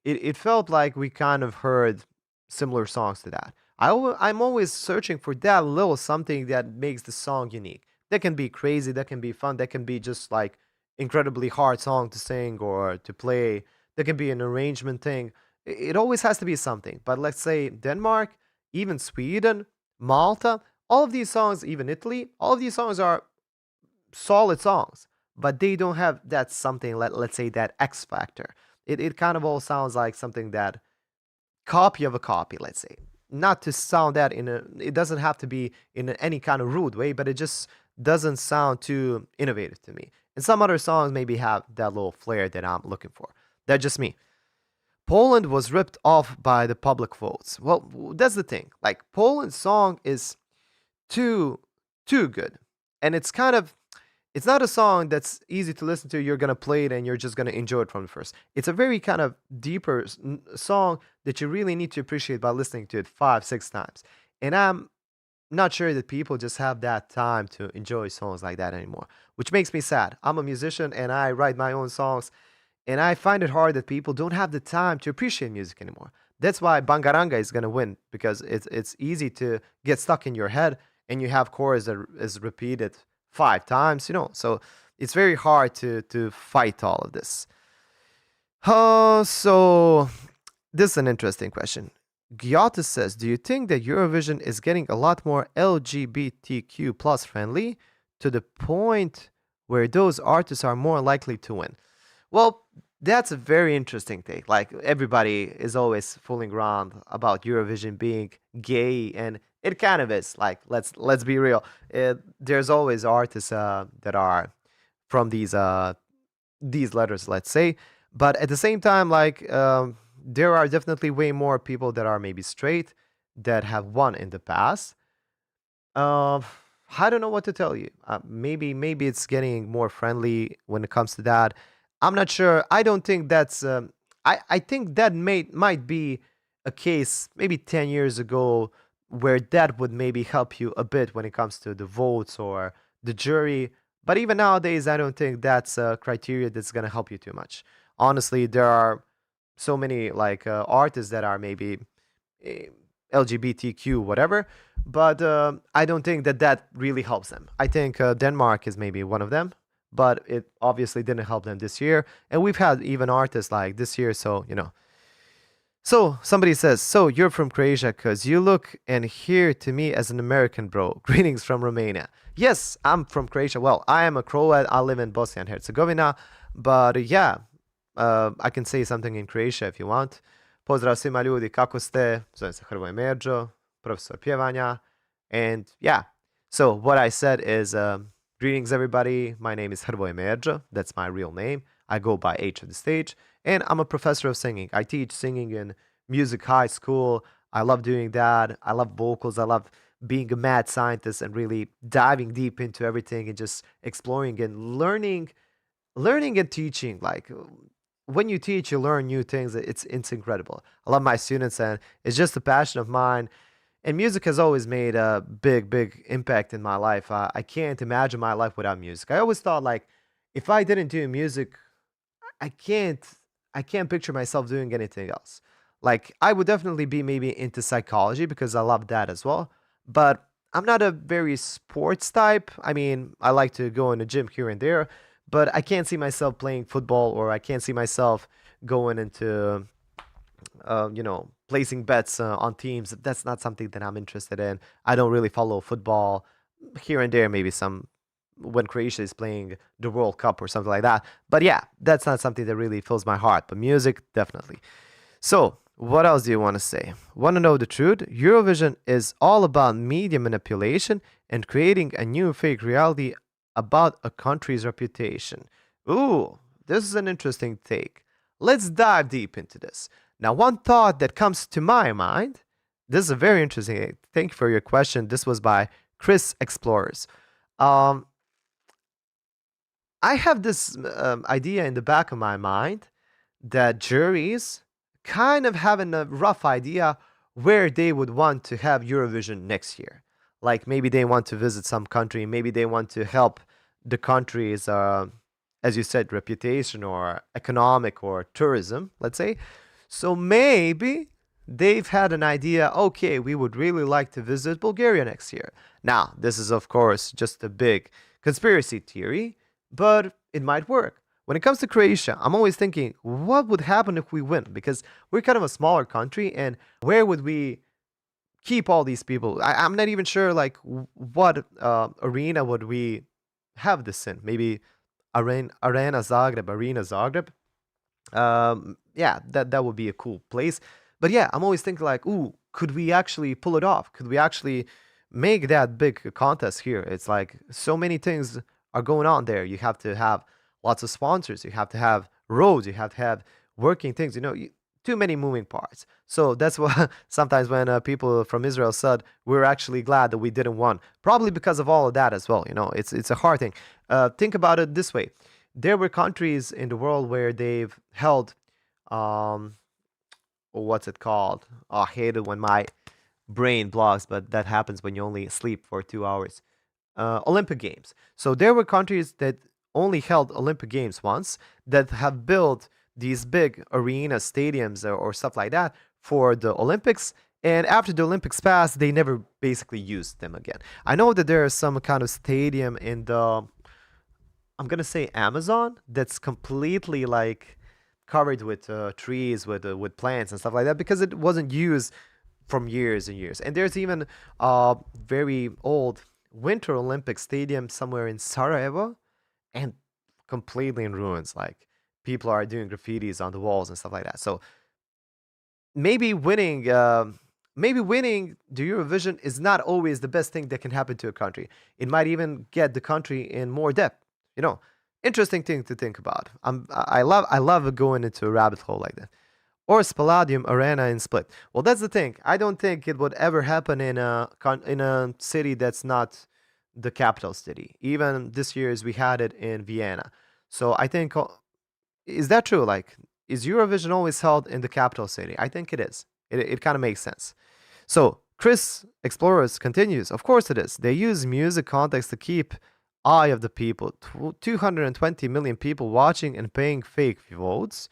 it felt like we kind of heard similar songs to that. I'm always searching for that little something that makes the song unique. That can be crazy, that can be fun, that can be just like incredibly hard song to sing or to play. That can be an arrangement thing. It always has to be something. But let's say Denmark, even Sweden, Malta, all of these songs, even Italy, all of these songs are solid songs, but they don't have that something, let's say that X factor. It kind of all sounds like something that copy of a copy, let's say. Not to sound that in a, it doesn't have to be in any kind of rude way, but it just doesn't sound too innovative to me. And some other songs maybe have that little flair that I'm looking for. That's just me. Poland was ripped off by the public votes. Well, that's the thing. Like Poland's song is too too good. And it's not a song that's easy to listen to. You're gonna play it and you're just gonna enjoy it from the first. It's a very kind of deeper song that you really need to appreciate by listening to it 5, 6 times. And I'm not sure that people just have that time to enjoy songs like that anymore, which makes me sad. I'm a musician and I write my own songs, and I find it hard that people don't have the time to appreciate music anymore. That's why Bangaranga is gonna win because it's easy to get stuck in your head, and you have chorus that is repeated 5 times, So it's very hard to fight all of this. So this is an interesting question. Gyotis says, "Do you think that Eurovision is getting a lot more LGBTQ plus friendly to the point where those artists are more likely to win?" Well, that's a very interesting thing. Like everybody is always fooling around about Eurovision being gay, and it kind of is. Like let's be real. There's always artists that are from these letters, let's say, but at the same time, like there are definitely way more people that are maybe straight that have won in the past. Uh, I don't know what to tell you. Maybe it's getting more friendly when it comes to that. I'm not sure. I don't think that's. I think that might be a case maybe 10 years ago where that would maybe help you a bit when it comes to the votes or the jury. But even nowadays, I don't think that's a criteria that's gonna help you too much. Honestly, there are so many like artists that are maybe eh, LGBTQ whatever, but I don't think that that really helps them. I think Denmark is maybe one of them, but it obviously didn't help them this year. And we've had even artists like this year, so. So somebody says, "So you're from Croatia because you look and hear to me as an American, bro." Greetings from Romania. Yes, I'm from Croatia. Well, I am a Croat. I live in Bosnia and Herzegovina, but yeah, I can say something in Croatia if you want. Pozdrav svima ljudi, kako ste? Zovem se Hrvoje Merdžo, profesor pjevanja. And yeah, so what I said is, greetings everybody. My name is Hrvoje Merdžo. That's my real name. I go by H of the stage, and I'm a professor of singing. I teach singing in music high school. I love doing that. I love vocals. I love being a mad scientist and really diving deep into everything and just exploring and learning and teaching. Like when you teach, you learn new things. It's incredible. I love my students, and it's just a passion of mine. And music has always made a big impact in my life. I can't imagine my life without music. I always thought like if I didn't do music, I can't I can't picture myself doing anything else. Like I would definitely be maybe into psychology because I love that as well. But I'm not a very sports type. I mean, I like to go in the gym here and there, but I can't see myself playing football, or I can't see myself going into placing bets on teams. That's not something that I'm interested in. I don't really follow football here and there, maybe some when Croatia is playing the World Cup or something like that. But yeah, that's not something that really fills my heart. But music, definitely. So, what else do you want to say? Want to know the truth? Eurovision is all about media manipulation and creating a new fake reality about a country's reputation. Ooh, this is an interesting take. Let's dive deep into this. Now, one thought that comes to my mind, this is a very interesting. Thank you for your question. This was by Chris Explorers. Um, I have this idea in the back of my mind that juries kind of having a rough idea where they would want to have Eurovision next year. Like maybe they want to visit some country, maybe they want to help the country's, as you said, reputation or economic or tourism, let's say. So maybe they've had an idea, okay, we would really like to visit Bulgaria next year. Now, this is, of course, just a big conspiracy theory, but it might work. When it comes to Croatia, I'm always thinking, what would happen if we win? Because we're kind of a smaller country, and where would we keep all these people? I'm not even sure, like, what arena would we have this in? Maybe Arena Zagreb. Yeah, that would be a cool place. But yeah, I'm always thinking like, ooh, could we actually pull it off? Could we actually make that big contest here? It's like so many things are going on there. You have to have lots of sponsors. You have to have roads. You have to have working things. Too many moving parts. So that's why sometimes when people from Israel said we're actually glad that we didn't win, probably because of all of that as well. It's a hard thing. Think about it this way: there were countries in the world where they've held, um, what's it called? Oh, I hate it when my brain blocks, but that happens when you only sleep for 2 hours. Olympic Games. So there were countries that only held Olympic Games once that have built these big arena stadiums or stuff like that for the Olympics. And after the Olympics passed, they never basically used them again. I know that there is some kind of stadium in the, I'm gonna say Amazon, that's completely like covered with trees, with plants and stuff like that because it wasn't used from years and years. And there's even a very old Winter Olympic stadium somewhere in Sarajevo, and completely in ruins. Like people are doing graffitis on the walls and stuff like that. So maybe winning. Maybe winning the Eurovision is not always the best thing that can happen to a country. It might even get the country in more depth. You know, interesting thing to think about. I love going into a rabbit hole like that. Or Spaladium Arena in Split. Well, that's the thing. I don't think it would ever happen in a city that's not the capital city. Even this year's we had it in Vienna. So I think is that true? Like, is Eurovision always held in the capital city? I think it is. It kind of makes sense. So Chris Explorers continues. Of course it is. They use music context to keep eye of the people. 220 million people watching and paying fake votes.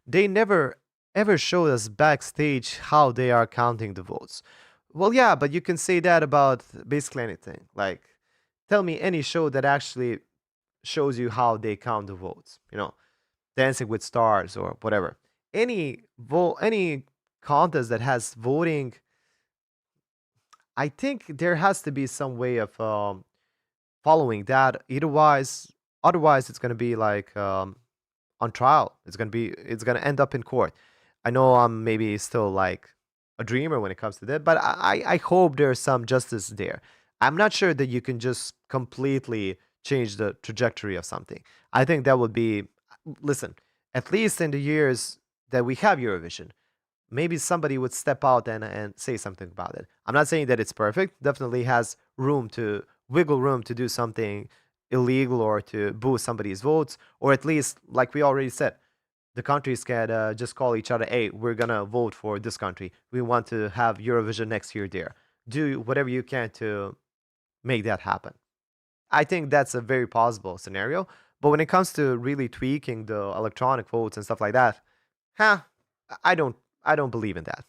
They never ever showed us backstage how they are counting the votes. Well, yeah, but you can say that about basically anything. Like, tell me any show that actually shows you how they count the votes. Dancing with Stars or whatever. Any contest that has voting, I think there has to be some way of following that. Otherwise, it's gonna be like on trial. It's gonna end up in court. I know I'm maybe still like a dreamer when it comes to that, but I hope there's some justice there. I'm not sure that you can just completely change the trajectory of something. I think that would be, listen, at least in the years that we have Eurovision, maybe somebody would step out and say something about it. I'm not saying that it's perfect. Definitely has wiggle room to do something illegal or to boost somebody's votes, or at least, like we already said, the countries can just call each other, hey, we're gonna vote for this country. We want to have Eurovision next year there. Do whatever you can to make that happen. I think that's a very possible scenario. But when it comes to really tweaking the electronic votes and stuff like that, huh? I don't I don't believe in that.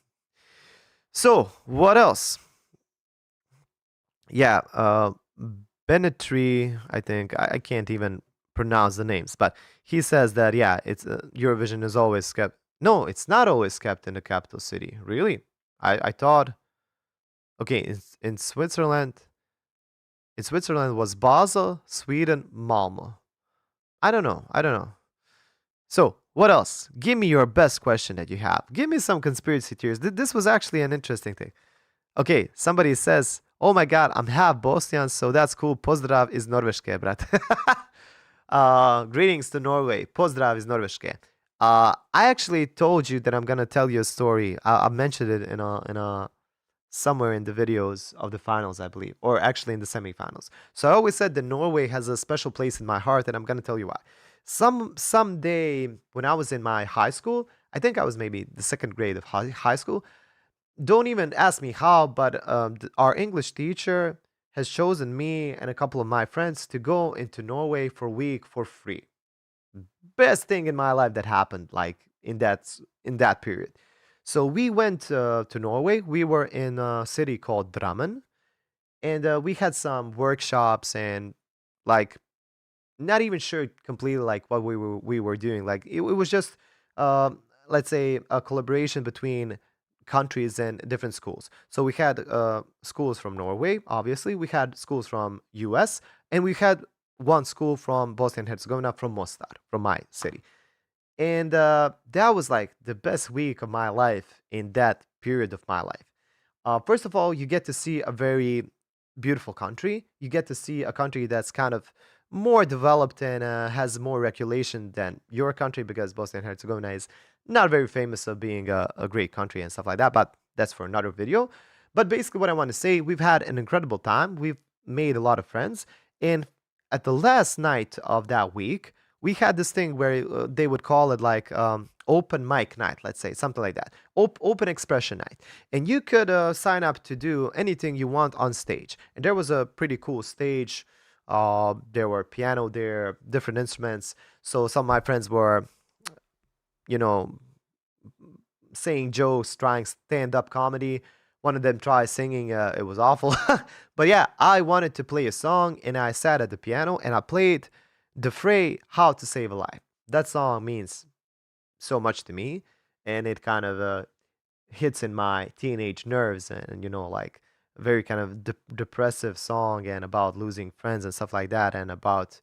So what else? Yeah, Benetri, I think I can't even pronounce the names, but he says that yeah, it's Eurovision is always kept. No, it's not always kept in the capital city. Really, I thought okay, in Switzerland. In Switzerland was Basel, Sweden, Malmo. I don't know. I don't know. So, what else? Give me your best question that you have. Give me some conspiracy theories. This was actually an interesting thing. Okay, somebody says, "Oh my God, I'm half Bosnian, so that's cool. Pozdrav iz Norveške, brat." Greetings to Norway. Pozdrav iz Norveške. I actually told you that I'm gonna tell you a story. I mentioned it in a somewhere in the videos of the finals, I believe, or actually in the semifinals. So I always said that Norway has a special place in my heart, and I'm gonna tell you why. Someday when I was in my high school, I think I was maybe the second grade of high school. Don't even ask me how, but our English teacher has chosen me and a couple of my friends to go into Norway for a week for free. Best thing in my life that happened, like in that period. So we went to Norway. We were in a city called Drammen, and we had some workshops and like not even sure completely like what we were doing. Like it was just let's say a collaboration between countries and different schools. So we had schools from Norway, obviously. We had schools from US, and we had one school from Bosnia and Herzegovina, from Mostar, from my city. And that was like the best week of my life in that period of my life. First of all, you get to see a very beautiful country. You get to see a country that's kind of more developed and has more regulation than your country, because Bosnia and Herzegovina is not very famous of being a great country and stuff like that. But that's for another video. But basically, what I want to say, we've had an incredible time. We've made a lot of friends. And at the last night of that week, we had this thing where they would call it like open mic night, let's say, something like that. Open expression night. And you could sign up to do anything you want on stage. And there was a pretty cool stage. There were piano there, different instruments. So some of my friends were, you know, saying jokes, trying stand-up comedy. One of them tried singing. It was awful. But yeah, I wanted to play a song, and I sat at the piano and I played the phrase "How to Save a Life." That song means so much to me, and it kind of hits in my teenage nerves, and like a very kind of depressive song, and about losing friends and stuff like that, and about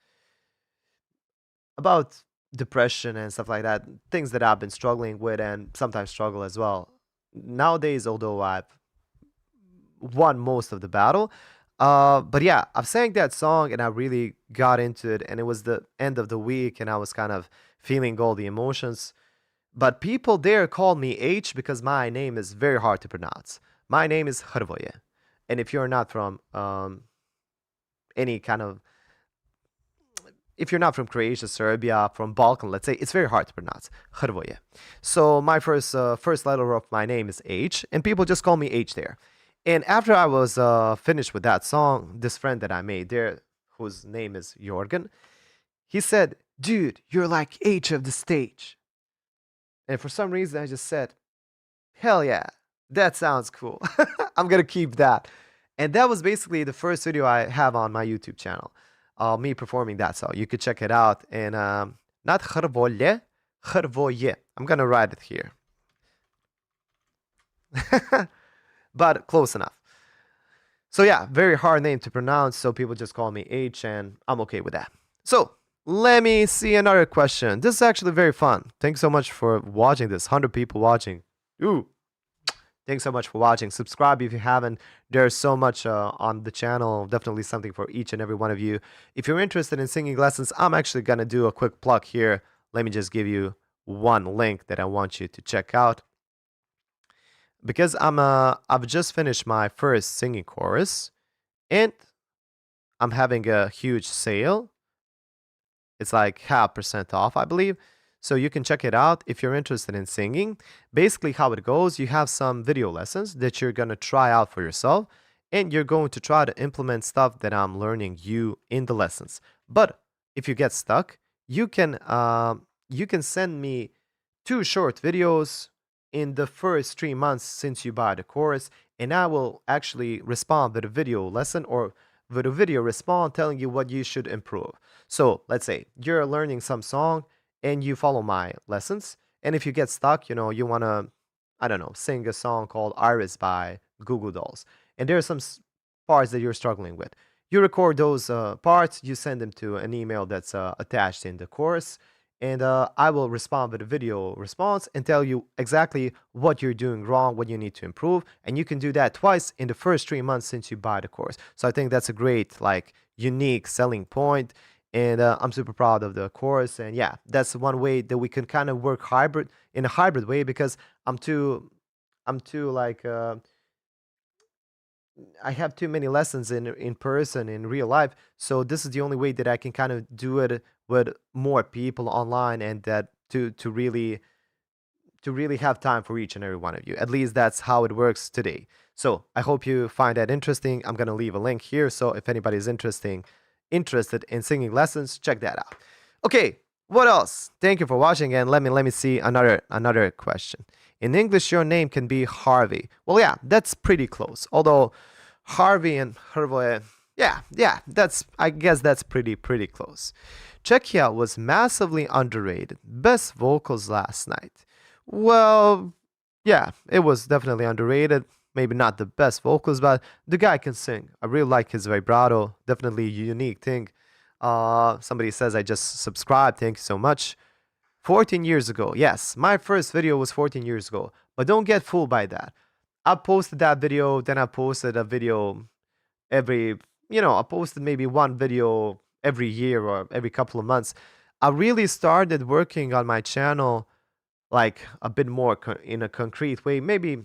depression and stuff like that, things that I've been struggling with and sometimes struggle as well. Nowadays, although I've won most of the battle, but yeah, I've sang that song and I really got into it, and it was the end of the week, and I was kind of feeling all the emotions. But people there call me H because my name is very hard to pronounce. My name is Hrvoje. And if you're not from any kind of, if you're not from Croatia, Serbia, from Balkan, let's say, it's very hard to pronounce. Hrvoje. So my first letter of my name is H, and people just call me H there. And after I was finished with that song, this friend that I made there, whose name is Jorgen, he said, "Dude, you're like H of the stage." And for some reason, I just said, "Hell yeah, that sounds cool." I'm gonna keep that. And that was basically the first video I have on my YouTube channel, me performing that song. You could check it out. And not Hrvoje, Hrvoje. I'm gonna write it here. but close enough. So yeah, very hard name to pronounce, so people just call me H, and I'm okay with that. So let me see another question. This is actually very fun. Thanks so much for watching this. 100 people watching. Ooh, thanks so much for watching. Subscribe if you haven't. There's so much on the channel. Definitely something for each and every one of you. If you're interested in singing lessons, I'm actually gonna do a quick plug here. Let me just give you one link that I want you to check out, because I've just finished my first singing course, and I'm having a huge sale. It's like half percent off, I believe. So you can check it out if you're interested in singing. Basically, how it goes, you have some video lessons that you're going to try out for yourself, and you're going to try to implement stuff that I'm learning you in the lessons. But if you get stuck, you can send me 2 short videos in the first 3 months since you buy the course, and I will actually respond with a video lesson, or with a video response telling you what you should improve. So let's say you're learning some song and you follow my lessons. And if you get stuck, you want to, I don't know, sing a song called Iris by Google Dolls. And there are some parts that you're struggling with. You record those parts, you send them to an email that's attached in the course, and I will respond with a video response and tell you exactly what you're doing wrong, what you need to improve, and you can do that twice in the first 3 months since you buy the course. So I think that's a great, like, unique selling point, and I'm super proud of the course. And yeah, that's one way that we can kind of work hybrid in a hybrid way, because I'm too like I have too many lessons in person in real life. So this is the only way that I can kind of do it with more people online, and that to really have time for each and every one of you. At least that's how it works today. So I hope you find that interesting. I'm gonna leave a link here, so if anybody's interested in singing lessons, check that out. Okay, what else? Thank you for watching, and let me see another question. In English, your name can be Harvey. Well, yeah, that's pretty close. Although Harvey and Hrvoje, yeah, I guess that's pretty close. Czechia was massively underrated. Best vocals last night. Well, yeah, it was definitely underrated. Maybe not the best vocals, but the guy can sing. I really like his vibrato. Definitely a unique thing. Somebody says I just subscribed. Thank you so much. 14 years ago. Yes, my first video was 14 years ago. But don't get fooled by that. I posted that video, then I posted a video every, I posted maybe one video every year or every couple of months. I really started working on my channel like a bit more in a concrete way, maybe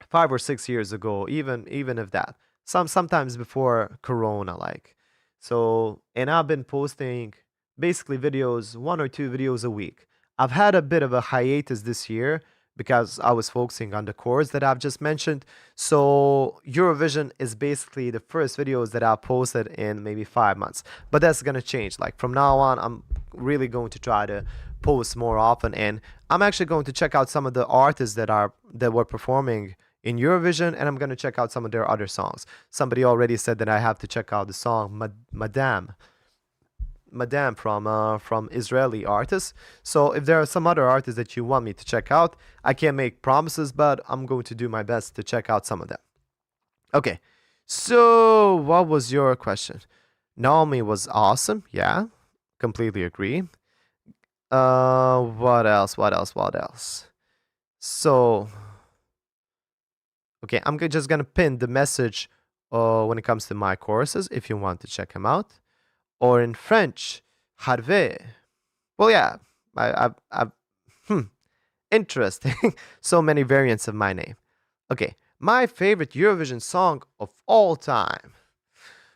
5 or 6 years ago, even if that. Sometimes before Corona, like. So, and I've been posting basically videos, 1 or 2 videos a week. I've had a bit of a hiatus this year because I was focusing on the course that I've just mentioned. So Eurovision is basically the first videos that I posted in maybe 5 months. But that's gonna change. Like from now on, I'm really going to try to post more often, and I'm actually going to check out some of the artists that were performing in Eurovision, and I'm gonna check out some of their other songs. Somebody already said that I have to check out the song Madame from Israeli artists. So if there are some other artists that you want me to check out, I can't make promises, but I'm going to do my best to check out some of them. Okay, so what was your question? Naomi was awesome. Yeah, completely agree. What else? What else? What else? So, okay, I'm just gonna pin the message when it comes to my courses if you want to check them out. Or in French, Hrvoje. Well, yeah, I've interesting. So many variants of my name. Okay, my favorite Eurovision song of all time.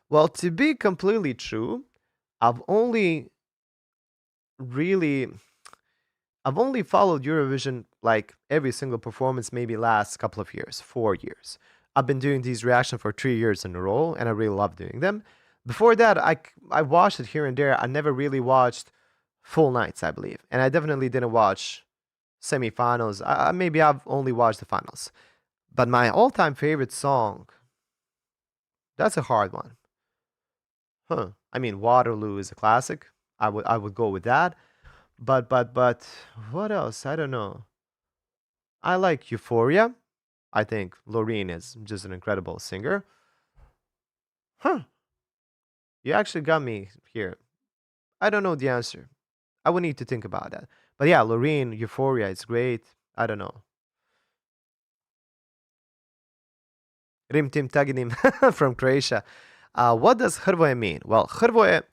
Well, to be completely true, I've only really I've only followed Eurovision like every single performance maybe last couple of years, 4 years. I've been doing these reactions for 3 years in a row, and I really love doing them. Before that, I watched it here and there. I never really watched full nights, I believe, and I definitely didn't watch semifinals. Maybe I've only watched the finals. But my all-time favorite song, that's a hard one. Huh. I mean, Waterloo is a classic. I would go with that. But what else? I don't know. I like Euphoria. I think Loreen is just an incredible singer. Huh. You actually got me here. I don't know the answer. I would need to think about that. But yeah, Loreen, Euphoria, it's great. I don't know. Rim Tim Taginim from Croatia. What does Hrvoje mean? Well, Hrvoje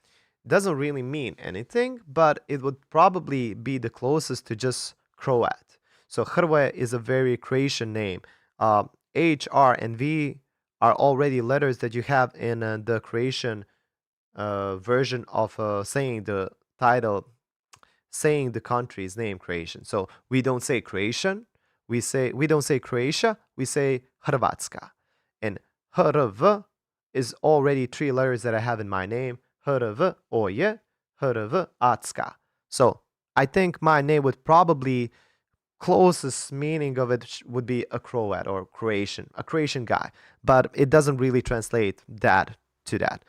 doesn't really mean anything, but it would probably be the closest to just Croat. So Hrvoje is a very Croatian name. H, R, and V are already letters that you have in the Croatian version of saying the title, saying the country's name, Croatian. So we don't say Croatian, we don't say Croatia, we say Hrvatska. And HRV is already three letters that I have in my name. HRV Oje, HRV Atska. So I think my name would probably closest meaning of it would be a Croat or Croatian, a Croatian guy, but it doesn't really translate that to that.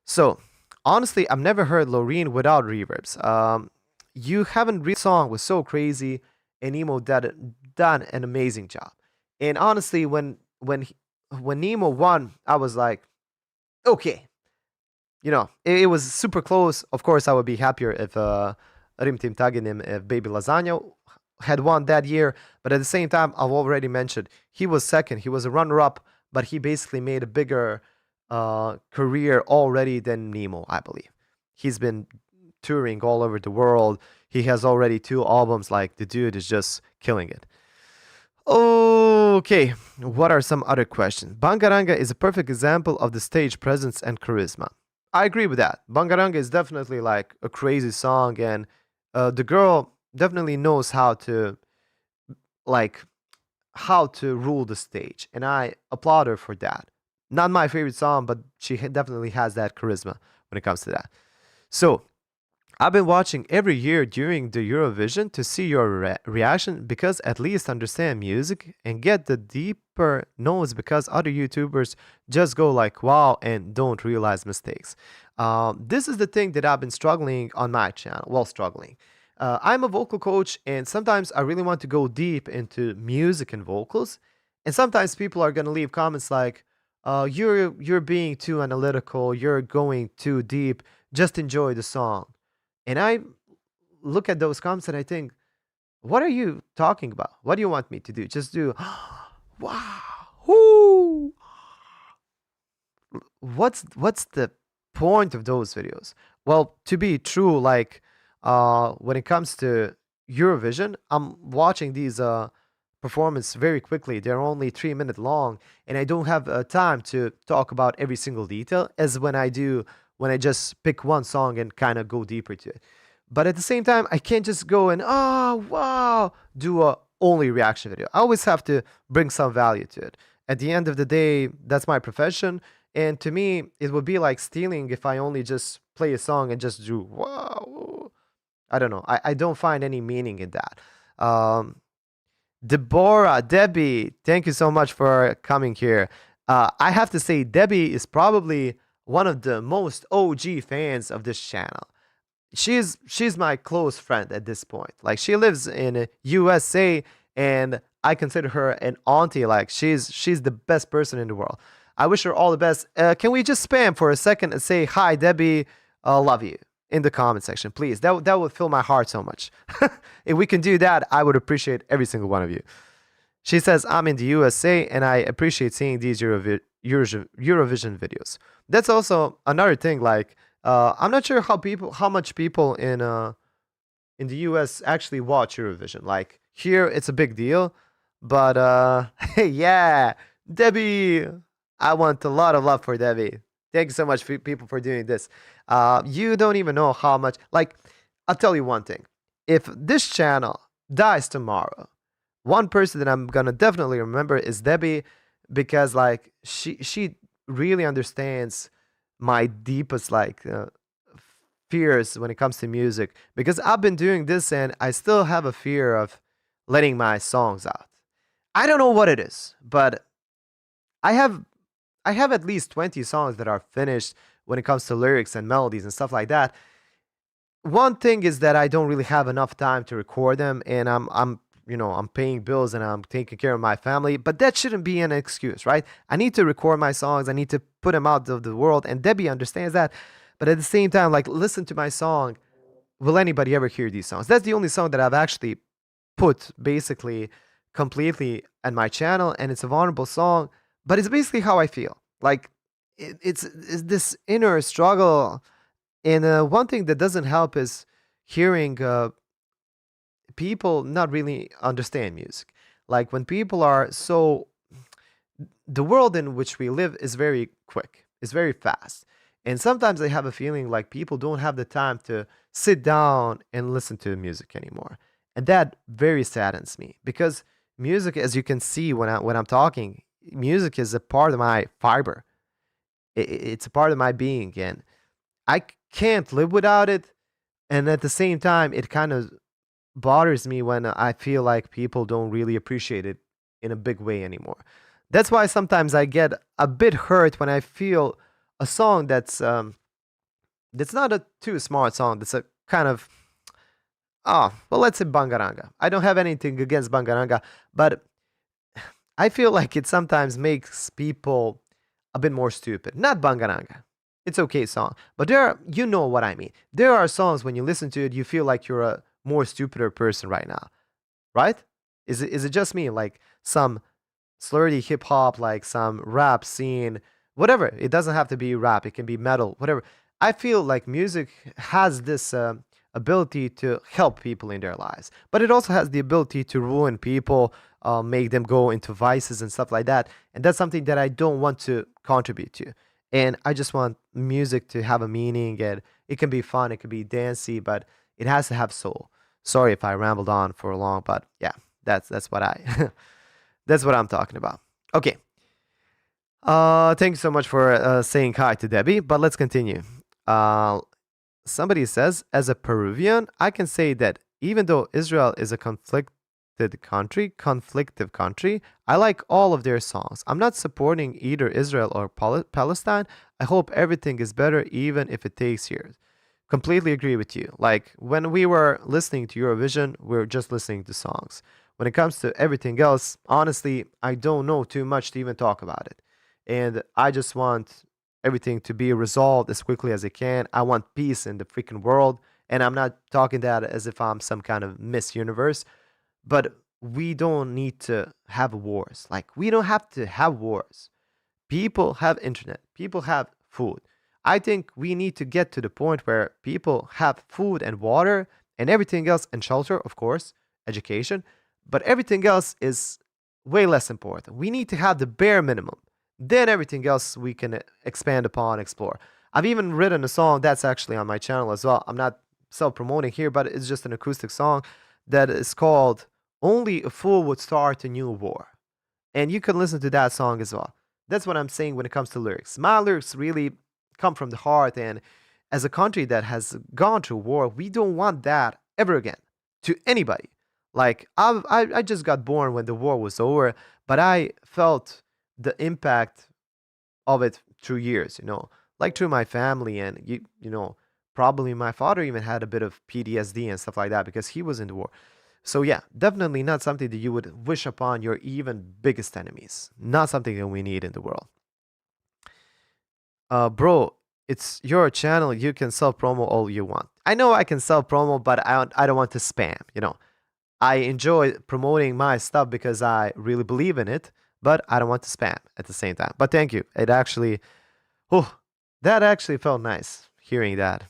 So honestly, I've never heard Loreen without reverbs. You haven't read song was so crazy, and Nemo done an amazing job. And honestly, when Nemo won, I was like, okay, it was super close. Of course, I would be happier if Rimtim Taginim, if Baby Lasagna had won that year. But at the same time, I've already mentioned he was second. He was a runner-up, but he basically made a bigger career already than Nemo, I believe. He's been touring all over the world. He has already two albums. Like, the dude is just killing it. Okay, what are some other questions? Bangaranga is a perfect example of the stage presence and charisma. I agree with that. Bangaranga is definitely like a crazy song, and the girl definitely knows like how to rule the stage, and I applaud her for that. Not my favorite song, but she definitely has that charisma when it comes to that. So I've been watching every year during the Eurovision to see your reaction because at least understand music and get the deeper notes because other YouTubers just go like wow and don't realize mistakes. This is the thing that I've been struggling on my channel. Well, struggling. I'm a vocal coach and sometimes I really want to go deep into music and vocals. And sometimes people are going to leave comments like, you're being too analytical, you're going too deep, just enjoy the song. And I look at those comments and I think, what are you talking about? What do you want me to do? Just do, wow, whoo. What's the point of those videos? Well, to be true, like when it comes to Eurovision, I'm watching these performance very quickly. They're only 3 minutes long, and I don't have time to talk about every single detail as when I do when I just pick one song and kind of go deeper to it. But at the same time, I can't just go and oh wow do a only reaction video. I always have to bring some value to it. At the end of the day, that's my profession, and to me, it would be like stealing if I only just play a song and just do wow. I don't know. I don't find any meaning in that. Deborah, Debbie, thank you so much for coming here. I have to say, Debbie is probably one of the most OG fans of this channel. She's my close friend at this point. Like, she lives in USA, and I consider her an auntie. Like, she's the best person in the world. I wish her all the best. Can we just spam for a second and say hi, Debbie? Love you in the comment section, please. That would fill my heart so much. If we can do that, I would appreciate every single one of you. She says, I'm in the USA and I appreciate seeing these Eurovision videos. That's also another thing. Like, I'm not sure how much people in the US actually watch Eurovision. Like, here it's a big deal, but hey, yeah, Debbie, I want a lot of love for Debbie. Thank you so much, people, for doing this. You don't even know how much. Like, I'll tell you one thing. If this channel dies tomorrow, one person that I'm gonna definitely remember is Debbie, because like she really understands my deepest fears when it comes to music. Because I've been doing this and I still have a fear of letting my songs out. I don't know what it is, but I have at least 20 songs that are finished when it comes to lyrics and melodies and stuff like that. One thing is that I don't really have enough time to record them, and I'm I'm paying bills and I'm taking care of my family, but that shouldn't be an excuse, right? I need to record my songs, I need to put them out of the world, and Debbie understands that. But at the same time, like, listen to my song. Will anybody ever hear these songs? That's the only song that I've actually put basically completely on my channel, and it's a vulnerable song, but it's basically how I feel. Like, it's this inner struggle. And one thing that doesn't help is hearing people not really understand music. Like, when people are so, the world in which we live is very quick, it's very fast. And sometimes I have a feeling like people don't have the time to sit down and listen to music anymore. And that very saddens me because music, as you can see when I'm talking, music is a part of my fiber. It's a part of my being, and can't live without it. And at the same time, it kind of bothers me when I feel like people don't really appreciate it in a big way anymore. That's why sometimes I get a bit hurt when I feel a song that's not a too smart song. That's a kind of, well, let's say Bangaranga. I don't have anything against Bangaranga, but I feel like it sometimes makes people a bit more stupid. Not Bangaranga. It's okay song, but you know what I mean. There are songs when you listen to it, you feel like you're a more stupider person right now, right? Is it just me? Like some slurry hip hop, like some rap scene, whatever. It doesn't have to be rap. It can be metal, whatever. I feel like music has this ability to help people in their lives, but it also has the ability to ruin people, make them go into vices and stuff like that. And that's something that I don't want to contribute to. And I just want music to have a meaning, and it can be fun, it can be dancey, but it has to have soul. Sorry if I rambled on for long, but yeah, that's what I that's what I'm talking about. Okay. Thank you so much for saying hi to Debbie, but let's continue. Uh, Somebody says, as a Peruvian, I can say that even though Israel is a conflictive country, I like all of their songs. I'm not supporting either Israel or Palestine. I hope everything is better, even if it takes years. Completely agree with you. Like, when we were listening to Eurovision, we were just listening to songs. When it comes to everything else, honestly, I don't know too much to even talk about it. And I just want everything to be resolved as quickly as it can. I want peace in the freaking world. And I'm not talking that as if I'm some kind of Miss Universe, but we don't need to have wars. Like, we don't have to have wars. People have internet, people have food. I think we need to get to the point where people have food and water and everything else, and shelter, of course, education, but everything else is way less important. We need to have the bare minimum. Then everything else we can expand upon, explore. I've even written a song that's actually on my channel as well. I'm not self promoting here, but it's just an acoustic song that is called Only a Fool Would Start a New War. And you can listen to that song as well. That's what I'm saying when it comes to lyrics. My lyrics really come from the heart, and as a country that has gone through war, we don't want that ever again to anybody. Like, I just got born when the war was over, but I felt the impact of it through years, like through my family, and probably my father even had a bit of PTSD and stuff like that because he was in the war. So yeah, definitely not something that you would wish upon your even biggest enemies. Not something that we need in the world. Bro, it's your channel. You can self promo all you want. I know I can self promo, but I don't want to spam. I enjoy promoting my stuff because I really believe in it, but I don't want to spam at the same time. But thank you. It actually, oh, that actually felt nice hearing that.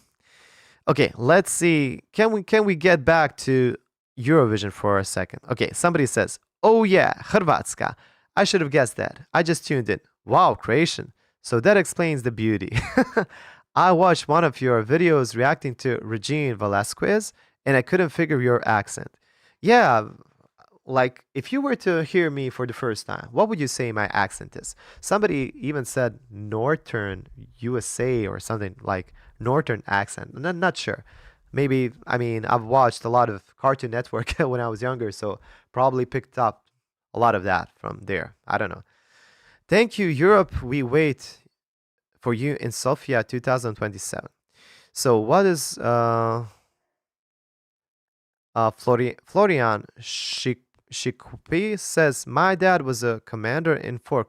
Okay, let's see. Can we get back to Eurovision for a second? Okay, somebody says, "Oh yeah, Hrvatska. I should have guessed that. I just tuned in. Wow, Croatian. So that explains the beauty." I watched one of your videos reacting to Regine Velasquez, and I couldn't figure your accent. Yeah, like, if you were to hear me for the first time, what would you say my accent is? Somebody even said Northern USA or something, like Northern accent. I'm not sure. Maybe, I mean, I've watched a lot of Cartoon Network when I was younger, so probably picked up a lot of that from there. I don't know. Thank you, Europe. We wait for you in Sofia 2027. So, what is Florian Shikupi says, my dad was a commander in Fort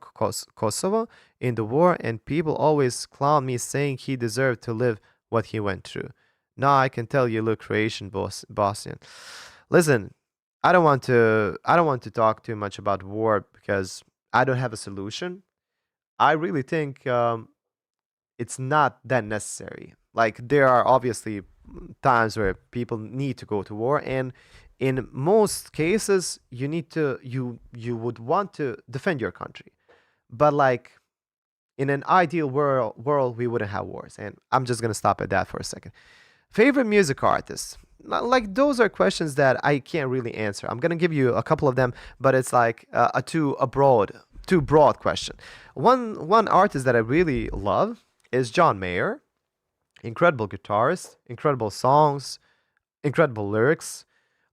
Kosovo in the war, and people always clown me saying he deserved to live what he went through. Now I can tell you look Croatian Bosnian. Listen, I don't want to talk too much about war because I don't have a solution. I really think it's not that necessary. Like there are obviously times where people need to go to war, and in most cases you would want to defend your country. But like in an ideal world we wouldn't have wars, and I'm just gonna stop at that for a second. Favorite music artist? Like those are questions that I can't really answer. I'm gonna give you a couple of them, but it's like too broad question. One artist that I really love is John Mayer. Incredible guitarist, incredible songs, incredible lyrics.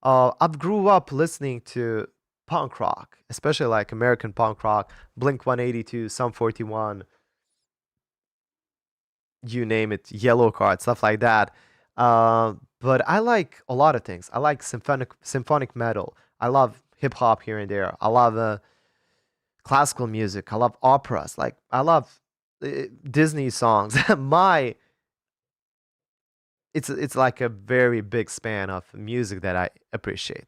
I've grew up listening to punk rock, especially like American punk rock, Blink 182, Sum 41, you name it, Yellow Card, stuff like that. But I like a lot of things. I like symphonic metal. I love hip hop here and there. I love classical music. I love operas. Like I love Disney songs. My it's like a very big span of music that I appreciate.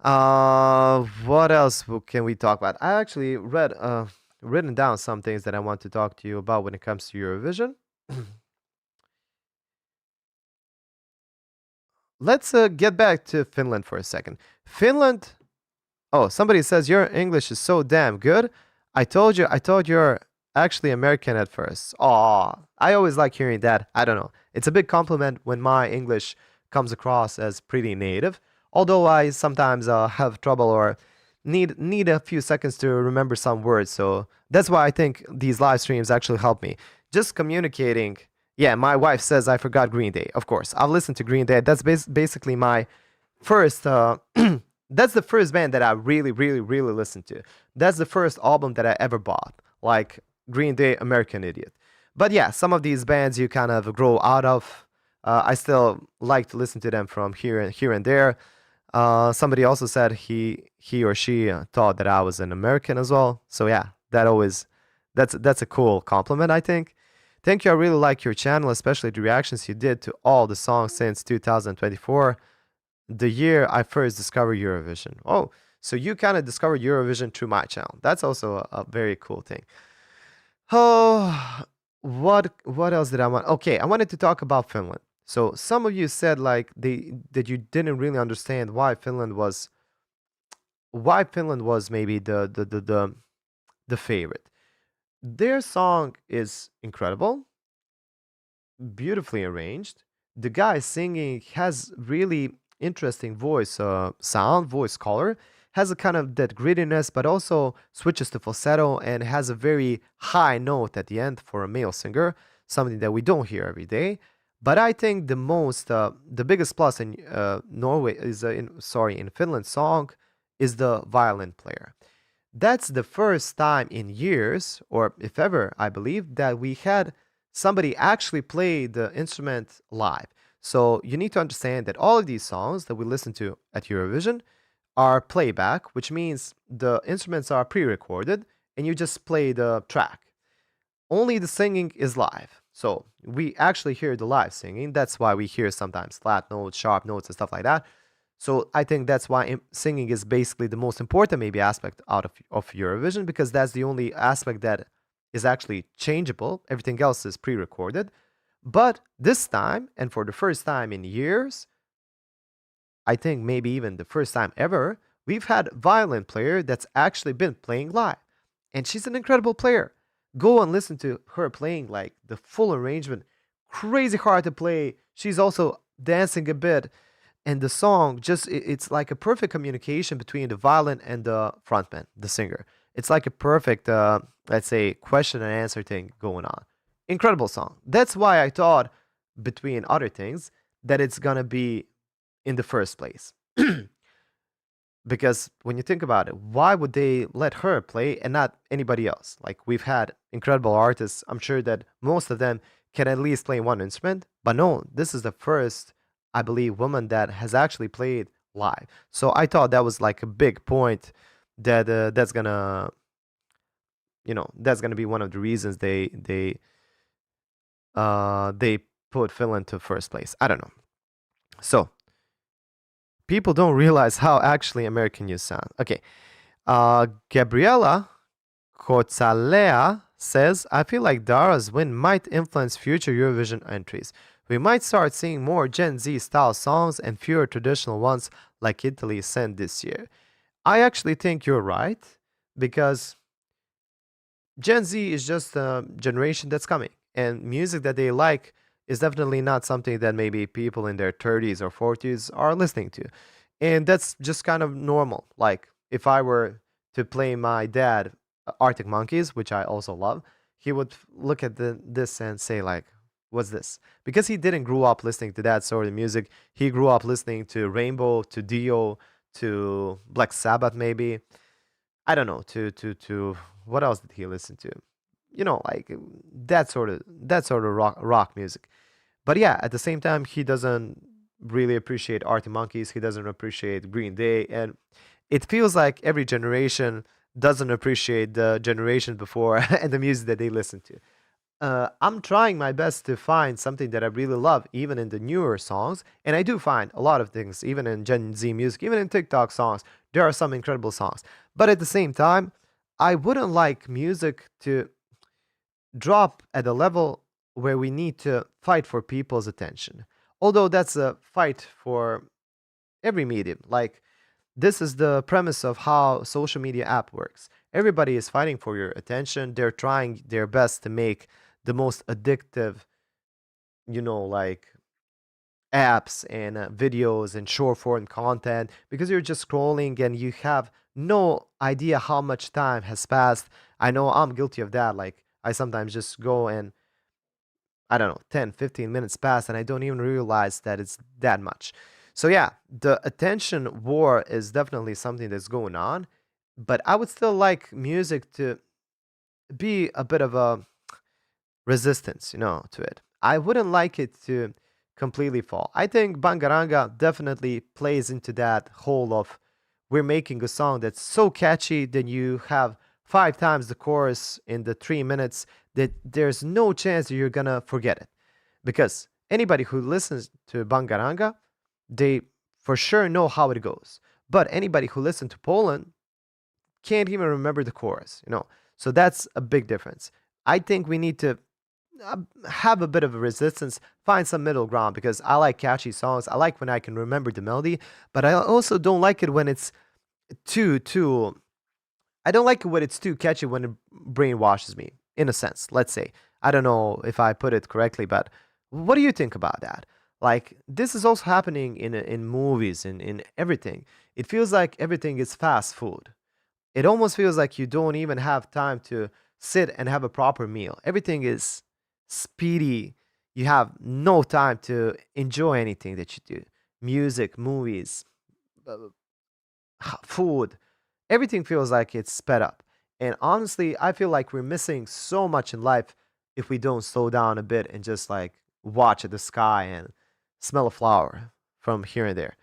What else can we talk about? I actually written down some things that I want to talk to you about when it comes to Eurovision. Let's get back to Finland for a second. Finland. Oh, somebody says your English is so damn good. I told you. I thought you're actually American at first. Aw, I always like hearing that. I don't know. It's a big compliment when my English comes across as pretty native. Although I sometimes have trouble or need a few seconds to remember some words. So that's why I think these live streams actually help me. Just communicating. Yeah, my wife says I forgot Green Day. Of course, I've listened to Green Day. That's basically my first. That's the first band that I really, really, really listened to. That's the first album that I ever bought. Like Green Day, American Idiot. But yeah, some of these bands you kind of grow out of. I still like to listen to them from here and there. Somebody also said he or she thought that I was an American as well. So yeah, that's a cool compliment, I think. Thank you. I really like your channel, especially the reactions you did to all the songs since 2024, the year I first discovered Eurovision. Oh, so you kind of discovered Eurovision through my channel. That's also a very cool thing. Oh, what else did I want? Okay, I wanted to talk about Finland. So some of you said like that you didn't really understand why Finland was maybe the favorite. Their song is incredible, beautifully arranged. The guy singing has really interesting voice color, has a kind of that grittiness, but also switches to falsetto and has a very high note at the end for a male singer, something that we don't hear every day. But I think the biggest plus in Norway is in Finland's song is the violin player. That's the first time in years, or if ever, I believe, that we had somebody actually play the instrument live. So you need to understand that all of these songs that we listen to at Eurovision are playback, which means the instruments are pre-recorded and you just play the track. Only the singing is live. So we actually hear the live singing. That's why we hear sometimes flat notes, sharp notes, and stuff like that. So I think that's why singing is basically the most important maybe aspect out of Eurovision, because that's the only aspect that is actually changeable. Everything else is pre-recorded. But this time, and for the first time in years, I think maybe even the first time ever, we've had violin player that's actually been playing live. And she's an incredible player. Go and listen to her playing like the full arrangement. Crazy hard to play. She's also dancing a bit. And the song just it's like a perfect communication between the violin and the frontman, the singer. It's like a perfect let's say question and answer thing going on. Incredible song. That's why I thought, between other things, that it's gonna be in the first place. Because when you think about it, why would they let her play and not anybody else? Like we've had incredible artists. I'm sure that most of them can at least play one instrument, but no, this is the first, I believe, woman that has actually played live. So I thought that was like a big point that that's gonna be one of the reasons they put Finland to first place. I don't know. So people don't realize how actually American you sound. Okay. Gabriela Kotzalea says, I feel like Dara's win might influence future Eurovision entries. We might start seeing more Gen Z style songs and fewer traditional ones like Italy sent this year. I actually think you're right because Gen Z is just a generation that's coming, and music that they like is definitely not something that maybe people in their 30s or 40s are listening to. And that's just kind of normal. Like, if I were to play my dad Arctic Monkeys, which I also love, he would look at this and say, like, what's this? Because he didn't grow up listening to that sort of music. He grew up listening to Rainbow, to Dio, to Black Sabbath, maybe. I don't know, to what else did he listen to? Like that sort of rock music. But yeah, at the same time, he doesn't really appreciate Arctic Monkeys. He doesn't appreciate Green Day, and it feels like every generation doesn't appreciate the generation before and the music that they listen to. I'm trying my best to find something that I really love, even in the newer songs, and I do find a lot of things, even in Gen Z music, even in TikTok songs. There are some incredible songs, but at the same time, I wouldn't like music to drop at a level where we need to fight for people's attention. Although that's a fight for every medium. Like, this is the premise of how social media app works. Everybody is fighting for your attention. They're trying their best to make the most addictive, like apps and videos and short form content because you're just scrolling and you have no idea how much time has passed. I know I'm guilty of that. Like, I sometimes just go and I don't know, 10, 15 minutes pass and I don't even realize that it's that much. So, yeah, the attention war is definitely something that's going on, but I would still like music to be a bit of a resistance, to it. I wouldn't like it to completely fall. I think Bangaranga definitely plays into that whole of we're making a song that's so catchy that you have 5 times the chorus in the 3 minutes that there's no chance that you're gonna forget it. Because anybody who listens to Bangaranga, they for sure know how it goes. But anybody who listens to Poland can't even remember the chorus. So that's a big difference. I think we need to have a bit of a resistance, find some middle ground because I like catchy songs. I like when I can remember the melody, but I also don't like it when it's too. I don't like it when it's too catchy when it brainwashes me. In a sense, let's say. I don't know if I put it correctly, but what do you think about that? Like, this is also happening in movies and in everything. It feels like everything is fast food. It almost feels like you don't even have time to sit and have a proper meal. Everything is speedy. You have no time to enjoy anything that you do. Music, movies, uh, food, everything feels like it's sped up. And honestly, I feel like we're missing so much in life if we don't slow down a bit and just like watch at the sky and smell a flower from here and there.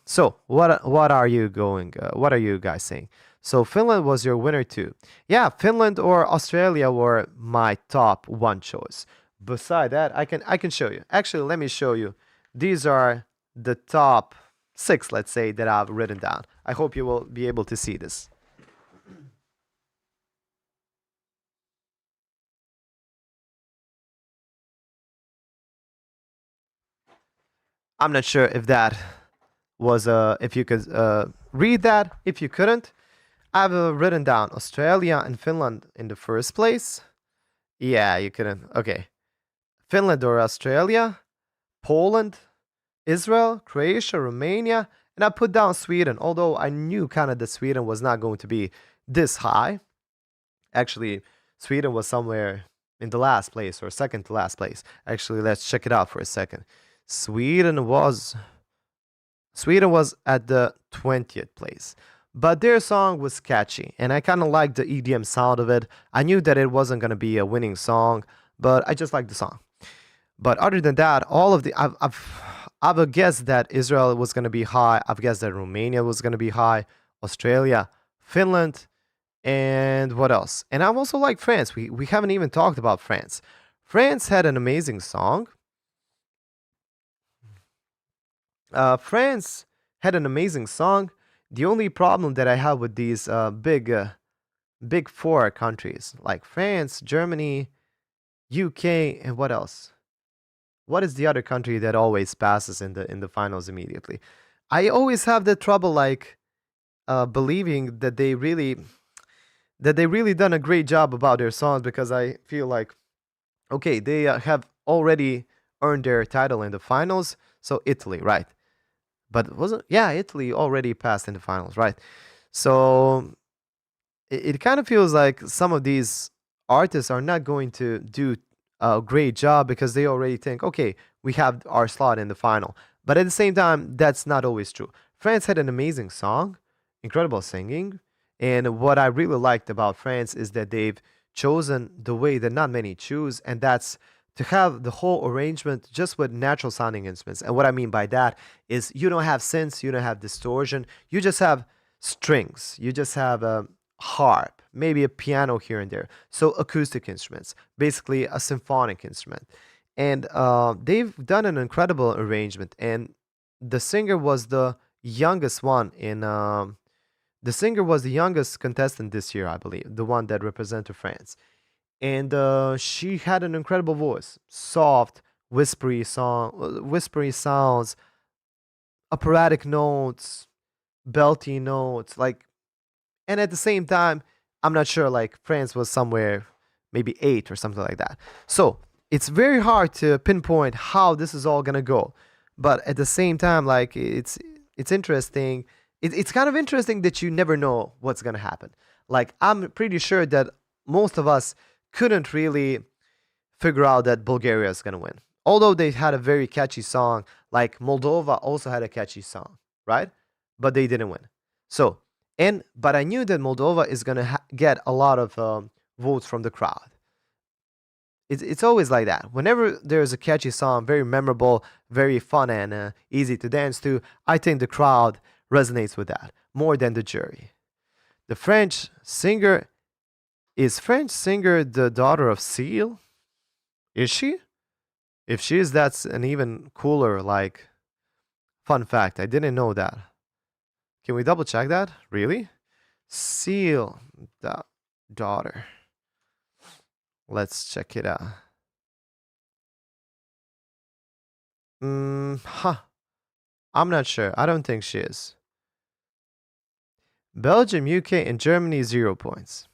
So, what are you going? What are you guys saying? So Finland was your winner too. Yeah, Finland or Australia were my top one choice. Beside that, I can show you. Actually, let me show you. These are the top six, let's say, that I've written down. I hope you will be able to see this. I'm not sure if that was if you could read that. If you couldn't, I've written down Australia and Finland in the first place. Yeah, you couldn't. Okay. Finland or Australia, Poland, Israel, Croatia, Romania, and I put down Sweden, although I knew kind of that Sweden was not going to be this high. Actually, Sweden was somewhere in the last place or second to last place. Actually, let's check it out for a second. Sweden was Sweden was at the 20th place. But their song was catchy, and I kind of liked the EDM sound of it. I knew that it wasn't going to be a winning song, but I just liked the song. But other than that, all of the I would guess that Israel was going to be high. I've guessed that Romania was going to be high. Australia, Finland, and what else? And I also like France. We haven't even talked about France. France had an amazing song. France had an amazing song. The only problem that I have with these big four countries like France, Germany, UK, and what else? What is the other country that always passes in the finals immediately? I always have the trouble like believing that they really done a great job about their songs because I feel like okay they have already earned their title in the finals. So Italy, right? But wasn't yeah Italy already passed in the finals, right? So it kind of feels like some of these artists are not going to do a great job because they already think, okay, we have our slot in the final. But at the same time, that's not always true. France had an amazing song, incredible singing. And what I really liked about France is that they've chosen the way that not many choose, and that's to have the whole arrangement just with natural sounding instruments. And what I mean by that is you don't have synths, you don't have distortion, you just have strings, you just have a harp, maybe a piano here and there. So acoustic instruments, basically a symphonic instrument. And they've done an incredible arrangement. And the singer was the youngest one in. The singer was the youngest contestant this year, I believe, the one that represented France. And she had an incredible voice, soft, whispery sounds, operatic notes, belty notes, like and at the same time, I'm not sure, like France was somewhere maybe eight or something like that. So it's very hard to pinpoint how this is all gonna go. But at the same time, like it's interesting. It's kind of interesting that you never know what's gonna happen. Like I'm pretty sure that most of us couldn't really figure out that Bulgaria is gonna win. Although they had a very catchy song, like Moldova also had a catchy song, right? But they didn't win. So but I knew that Moldova is gonna get a lot of votes from the crowd. It's always like that. Whenever there's a catchy song, very memorable, very fun, and easy to dance to, I think the crowd resonates with that more than the jury. The French singer is French singer the daughter of Seal? Is she? If she is, that's an even cooler like fun fact. I didn't know that. Can we double check that? Really? Seal the daughter. Let's check it out. Huh. I'm not sure. I don't think she is. Belgium, UK, and Germany 0 points.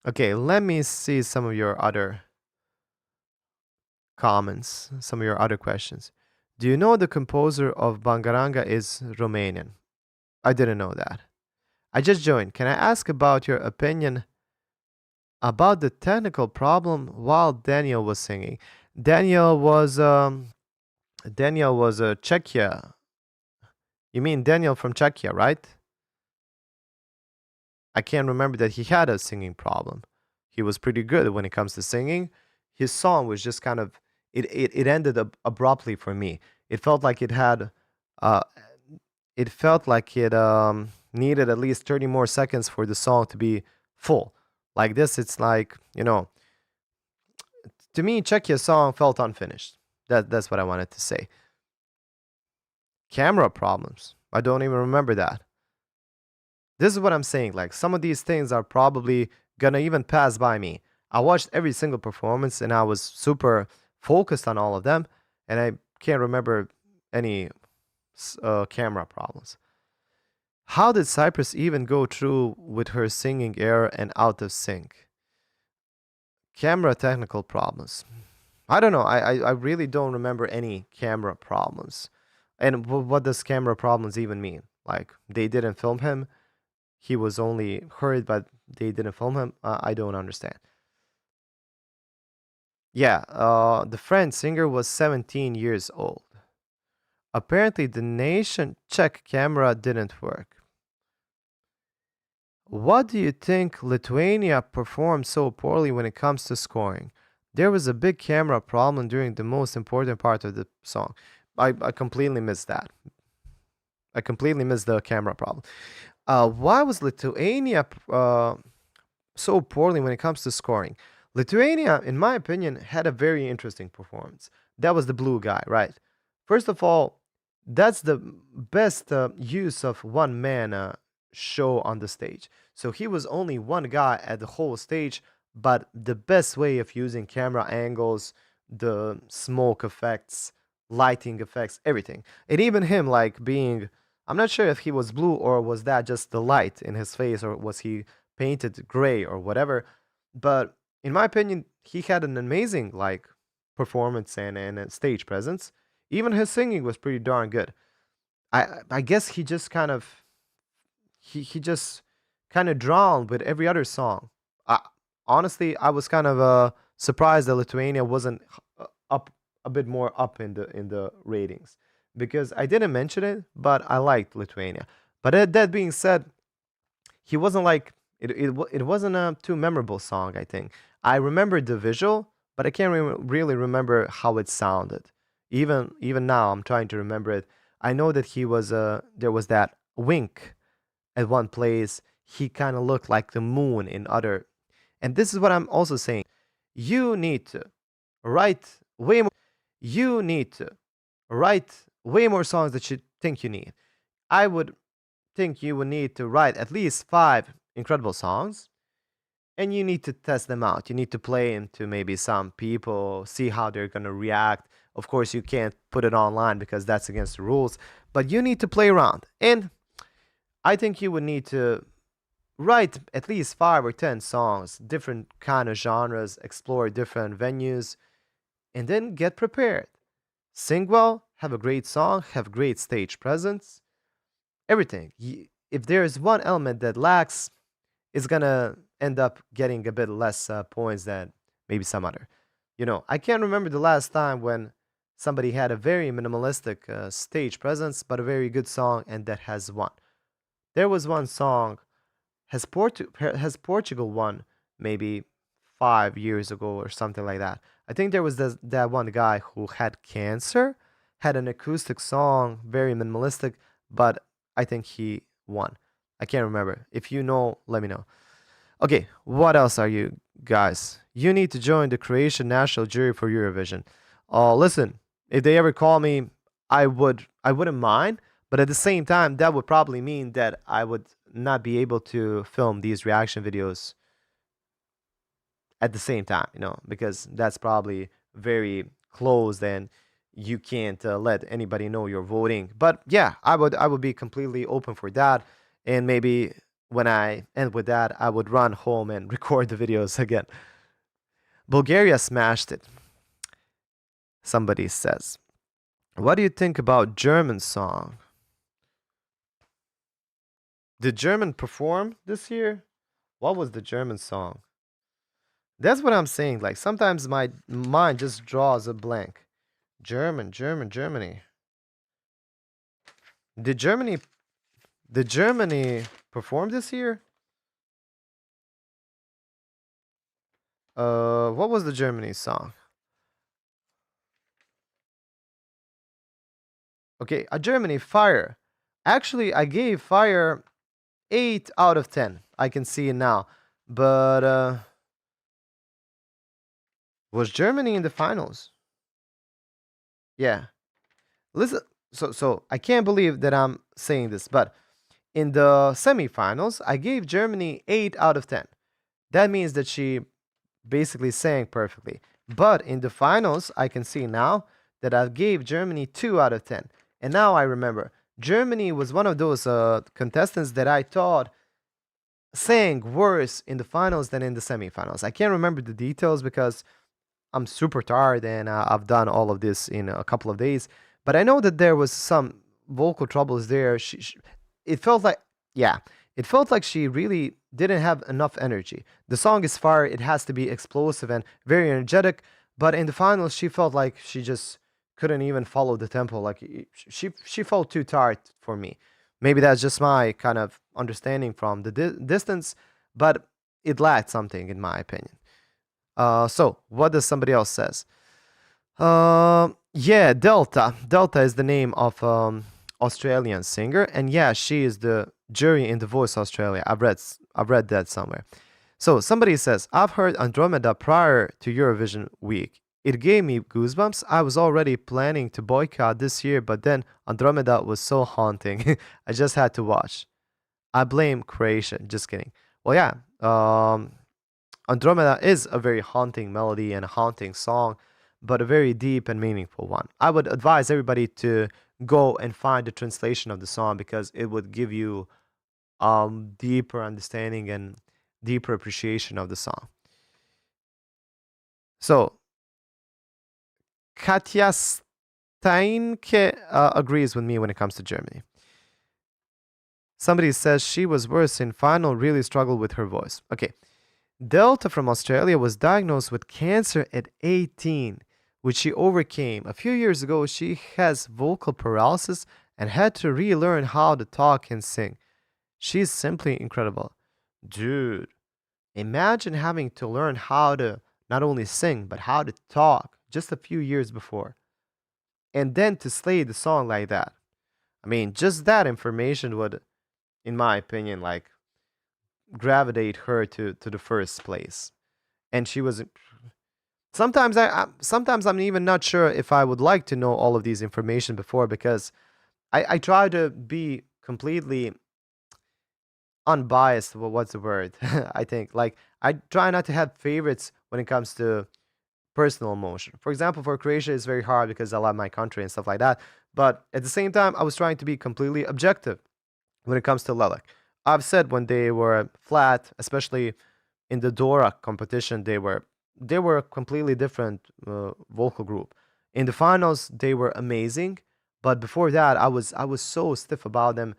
Okay, let me see some of your other comments, some of your other questions. Do you know the composer of Bangaranga is Romanian? I didn't know that. I just joined. Can I ask about your opinion about the technical problem while Daniel was singing? Daniel was Czechia. You mean Daniel from Czechia, right? I can't remember that he had a singing problem. He was pretty good when it comes to singing. His song was just kind of it ended abruptly for me. It felt like uh it felt like it needed at least 30 more seconds for the song to be full. Like this, it's like, to me, Czechia's song felt unfinished. That's what I wanted to say. Camera problems. I don't even remember that. This is what I'm saying. Like some of these things are probably gonna even pass by me. I watched every single performance and I was super focused on all of them, and I can't remember any camera problems. How did Cyprus even go through with her singing error and out of sync? Camera technical problems. I don't know. I really don't remember any camera problems. And what does camera problems even mean? Like they didn't film him. He was only heard, but they didn't film him. I don't understand. Yeah, the French singer was 17 years old. Apparently, the nation check camera didn't work. What do you think Lithuania performed so poorly when it comes to scoring? there was a big camera problem during the most important part of the song. I completely missed that. I completely missed the camera problem. Why was Lithuania so poorly when it comes to scoring? Lithuania, in my opinion, had a very interesting performance. That was the blue guy, right? First of all, that's the best use of one man show on the stage. So he was only one guy at the whole stage, but the best way of using camera angles, the smoke effects, lighting effects, everything. And even him, like being, I'm not sure if he was blue or was that just the light in his face or was he painted gray or whatever. But in my opinion, he had an amazing like performance and a stage presence. Even his singing was pretty darn good. I guess he just kind of drowned with every other song. I, honestly, I was kind of surprised that Lithuania wasn't up a bit more up in the ratings because I didn't mention it, but I liked Lithuania. But that being said, he wasn't like it wasn't a too memorable song. I think I remembered the visual, but I can't really remember how it sounded. Even now, I'm trying to remember it. I know that he was there was that wink at one place. He kind of looked like the moon in other. And this is what I'm also saying. You need to write way more. You need to write way more songs that you think you need. I would think you would need to write at least five incredible songs, and you need to test them out. You need to play them to maybe some people, see how they're going to react. Of course, you can't put it online because that's against the rules, but you need to play around. And I think you would need to write at least 5 or 10 songs, different kind of genres, explore different venues, and then get prepared. Sing well, have a great song, have great stage presence, everything. If there is one element that lacks, it's gonna end up getting a bit less points than maybe some other. I can't remember the last time when somebody had a very minimalistic stage presence, but a very good song, and that has won. There was one song. Has Portugal won maybe 5 years ago or something like that? I think there was that one guy who had cancer, had an acoustic song, very minimalistic, but I think he won. I can't remember. If you know, let me know. Okay, what else are you guys? You need to join the Croatian national jury for Eurovision. Listen, if they ever call me, I wouldn't mind, but at the same time, that would probably mean that I would not be able to film these reaction videos at the same time, because that's probably very closed and you can't let anybody know you're voting. But yeah, I would be completely open for that, and maybe when I end with that, I would run home and record the videos again. Bulgaria smashed it. Somebody says, "What do you think about German song? Did German perform this year? What was the German song?" That's what I'm saying. Like sometimes my mind just draws a blank. Germany. Did Germany did Germany perform this year? What was the Germany song? Okay, a Germany Fire. Actually, I gave Fire 8 out of 10. I can see it now. But was Germany in the finals? Yeah. Listen, so I can't believe that I'm saying this, but in the semifinals, I gave Germany 8 out of 10. That means that she basically sang perfectly. But in the finals, I can see now that I gave Germany 2 out of 10. And now I remember Germany was one of those contestants that I thought sang worse in the finals than in the semifinals. I can't remember the details because I'm super tired and I've done all of this in a couple of days. But I know that there was some vocal troubles there. It felt like, yeah, it felt like she really didn't have enough energy. The song is fire, it has to be explosive and very energetic. But in the finals, she felt like she just couldn't even follow the tempo. Like she felt too tired for me. Maybe that's just my kind of understanding from the distance, but it lacked something in my opinion. So what does somebody else says? Yeah, Delta. Delta is the name of Australian singer, and yeah, she is the jury in The Voice Australia. I've read that somewhere. So somebody says, I've heard Andromeda prior to Eurovision week. It gave me goosebumps. I was already planning to boycott this year, but then Andromeda was so haunting. I just had to watch. I blame Croatia. Just kidding. Well, yeah. Andromeda is a very haunting melody and a haunting song, but a very deep and meaningful one. I would advise everybody to go and find the translation of the song because it would give you deeper understanding and deeper appreciation of the song. So Katja Steinke agrees with me when it comes to Germany. Somebody says she was worse in final, really struggled with her voice. Okay. Delta from Australia was diagnosed with cancer at 18, which she overcame. A few years ago, she has vocal paralysis and had to relearn how to talk and sing. She's simply incredible. Dude, imagine having to learn how to not only sing, but how to talk just a few years before. And then to slay the song like that. I mean, just that information would, in my opinion, like gravitate her to the first place. And she was sometimes sometimes I'm even not sure if I would like to know all of these information before because I try to be completely unbiased. Well, what's the word? I think like I try not to have favorites when it comes to personal emotion. For example, for Croatia, it's very hard because I love my country and stuff like that. But at the same time, I was trying to be completely objective when it comes to Lilac. I've said when they were flat, especially in the Dora competition, they were a completely different vocal group. In the finals, they were amazing, but before that, I was so stiff about them.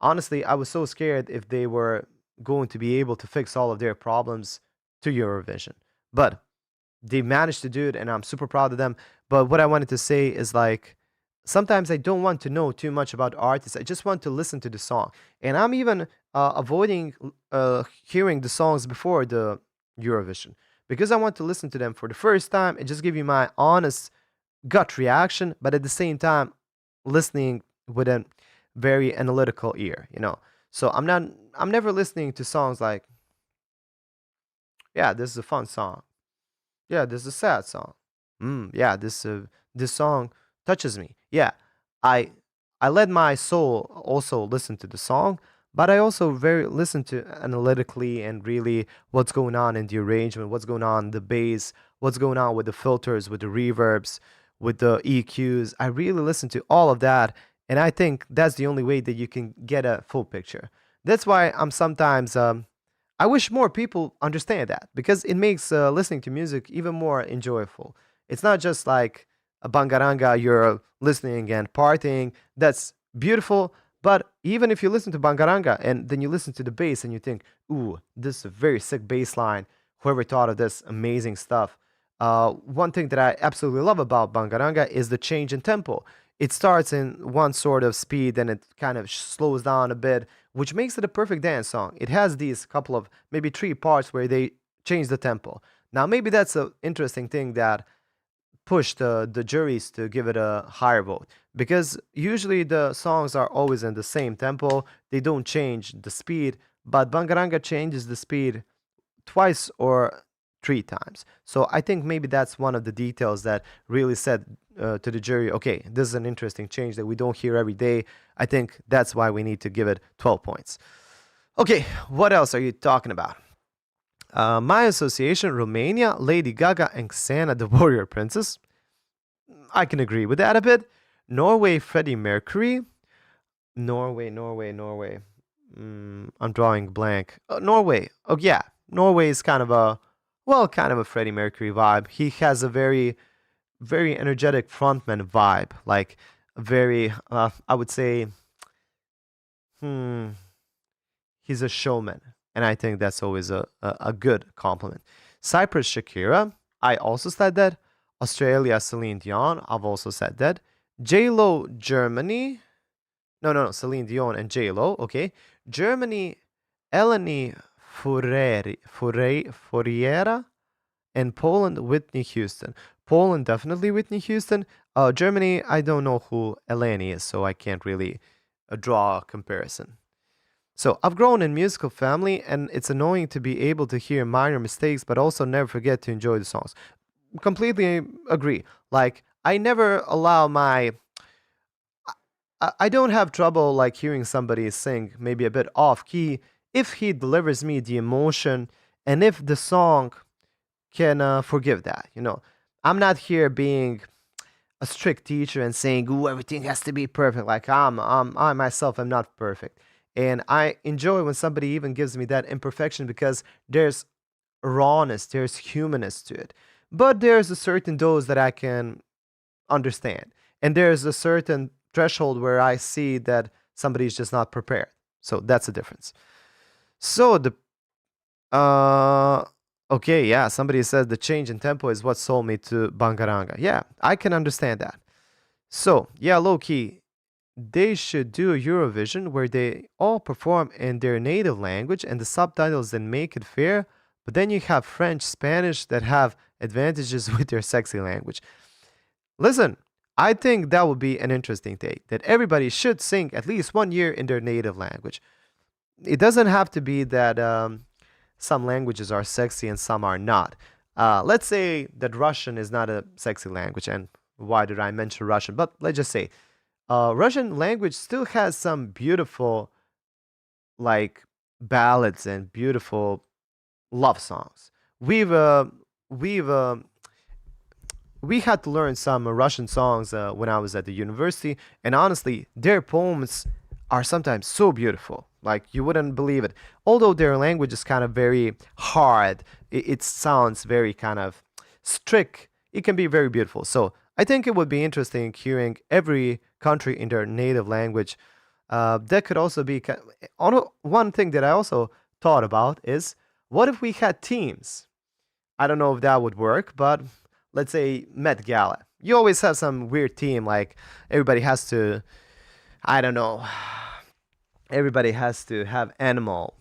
Honestly, I was so scared if they were going to be able to fix all of their problems to Eurovision. But they managed to do it and I'm super proud of them. But what I wanted to say is like sometimes I don't want to know too much about artists. I just want to listen to the song. And I'm even avoiding hearing the songs before the Eurovision because I want to listen to them for the first time and just give you my honest gut reaction, but at the same time listening with a very analytical ear. So I'm never listening to songs like, yeah, this is a fun song. Yeah, this is a sad song. Yeah, this song touches me. Yeah, I I let my soul also listen to the song, but I also very listen to analytically and really what's going on in the arrangement, what's going on in the bass, what's going on with the filters, with the reverbs, with the EQs. I really listen to all of that, and I think that's the only way that you can get a full picture. That's why I'm sometimes I wish more people understand that because it makes listening to music even more enjoyable. It's not just like a bangaranga, you're listening and partying. That's beautiful. But even if you listen to bangaranga and then you listen to the bass and you think, ooh, this is a very sick bass line, whoever thought of this amazing stuff. One thing that I absolutely love about bangaranga is the change in tempo. It starts in one sort of speed and it kind of slows down a bit, which makes it a perfect dance song. It has these couple of maybe three parts where they change the tempo. Now, maybe that's an interesting thing that pushed the juries to give it a higher vote because usually the songs are always in the same tempo, they don't change the speed, but Bangaranga changes the speed twice or three times. So I think maybe that's one of the details that really said to the jury, okay, this is an interesting change that we don't hear every day. I think that's why we need to give it 12 points. Okay, what else are you talking about? My association, Romania, Lady Gaga, and Xana, the Warrior Princess. I can agree with that a bit. Norway, Freddie Mercury. Norway. I'm drawing blank. Norway. Oh yeah, Norway is kind of a Freddie Mercury vibe. He has a very, very energetic frontman vibe, like very. I would say, hmm, he's a showman, and I think that's always a good compliment. Cyprus, Shakira. I also said that. Australia, Celine Dion. I've also said that. J Lo, Germany. No. Celine Dion and J Lo. Okay. Germany, Eleni Furiera. and Poland, Whitney Houston. Poland, definitely Whitney Houston. Germany, I don't know who Eleni is, so I can't really draw a comparison. So I've grown in musical family, and it's annoying to be able to hear minor mistakes, but also never forget to enjoy the songs. Completely agree. Like I never allow my I don't have trouble like hearing somebody sing maybe a bit off key if he delivers me the emotion and if the song can forgive that. I'm not here being a strict teacher and saying, "Ooh, everything has to be perfect." Like I myself am not perfect, and I enjoy when somebody even gives me that imperfection because there's rawness, there's humanness to it. But there's a certain dose that I can understand. And there's a certain threshold where I see that somebody's just not prepared. So that's the difference. So the okay, yeah, somebody says the change in tempo is what sold me to Bangaranga. Yeah, I can understand that. So, yeah, low key, they should do a Eurovision where they all perform in their native language and the subtitles then make it fair. But then you have French, Spanish that have advantages with their sexy language. Listen, I think that would be an interesting take that everybody should sing at least 1 year in their native language. It doesn't have to be that some languages are sexy and some are not. Let's say that Russian is not a sexy language, and why did I mention Russian? But let's just say Russian language still has some beautiful like ballads and beautiful love songs. We've we had to learn some Russian songs when I was at the university, and honestly, their poems are sometimes so beautiful. Like you wouldn't believe it. Although their language is kind of very hard, it sounds very kind of strict. It can be very beautiful. So I think it would be interesting hearing every country in their native language. That could also be one thing that I also thought about is what if we had teams? I don't know if that would work, but let's say Met Gala. You always have some weird team, like everybody has to, I don't know, everybody has to have animal.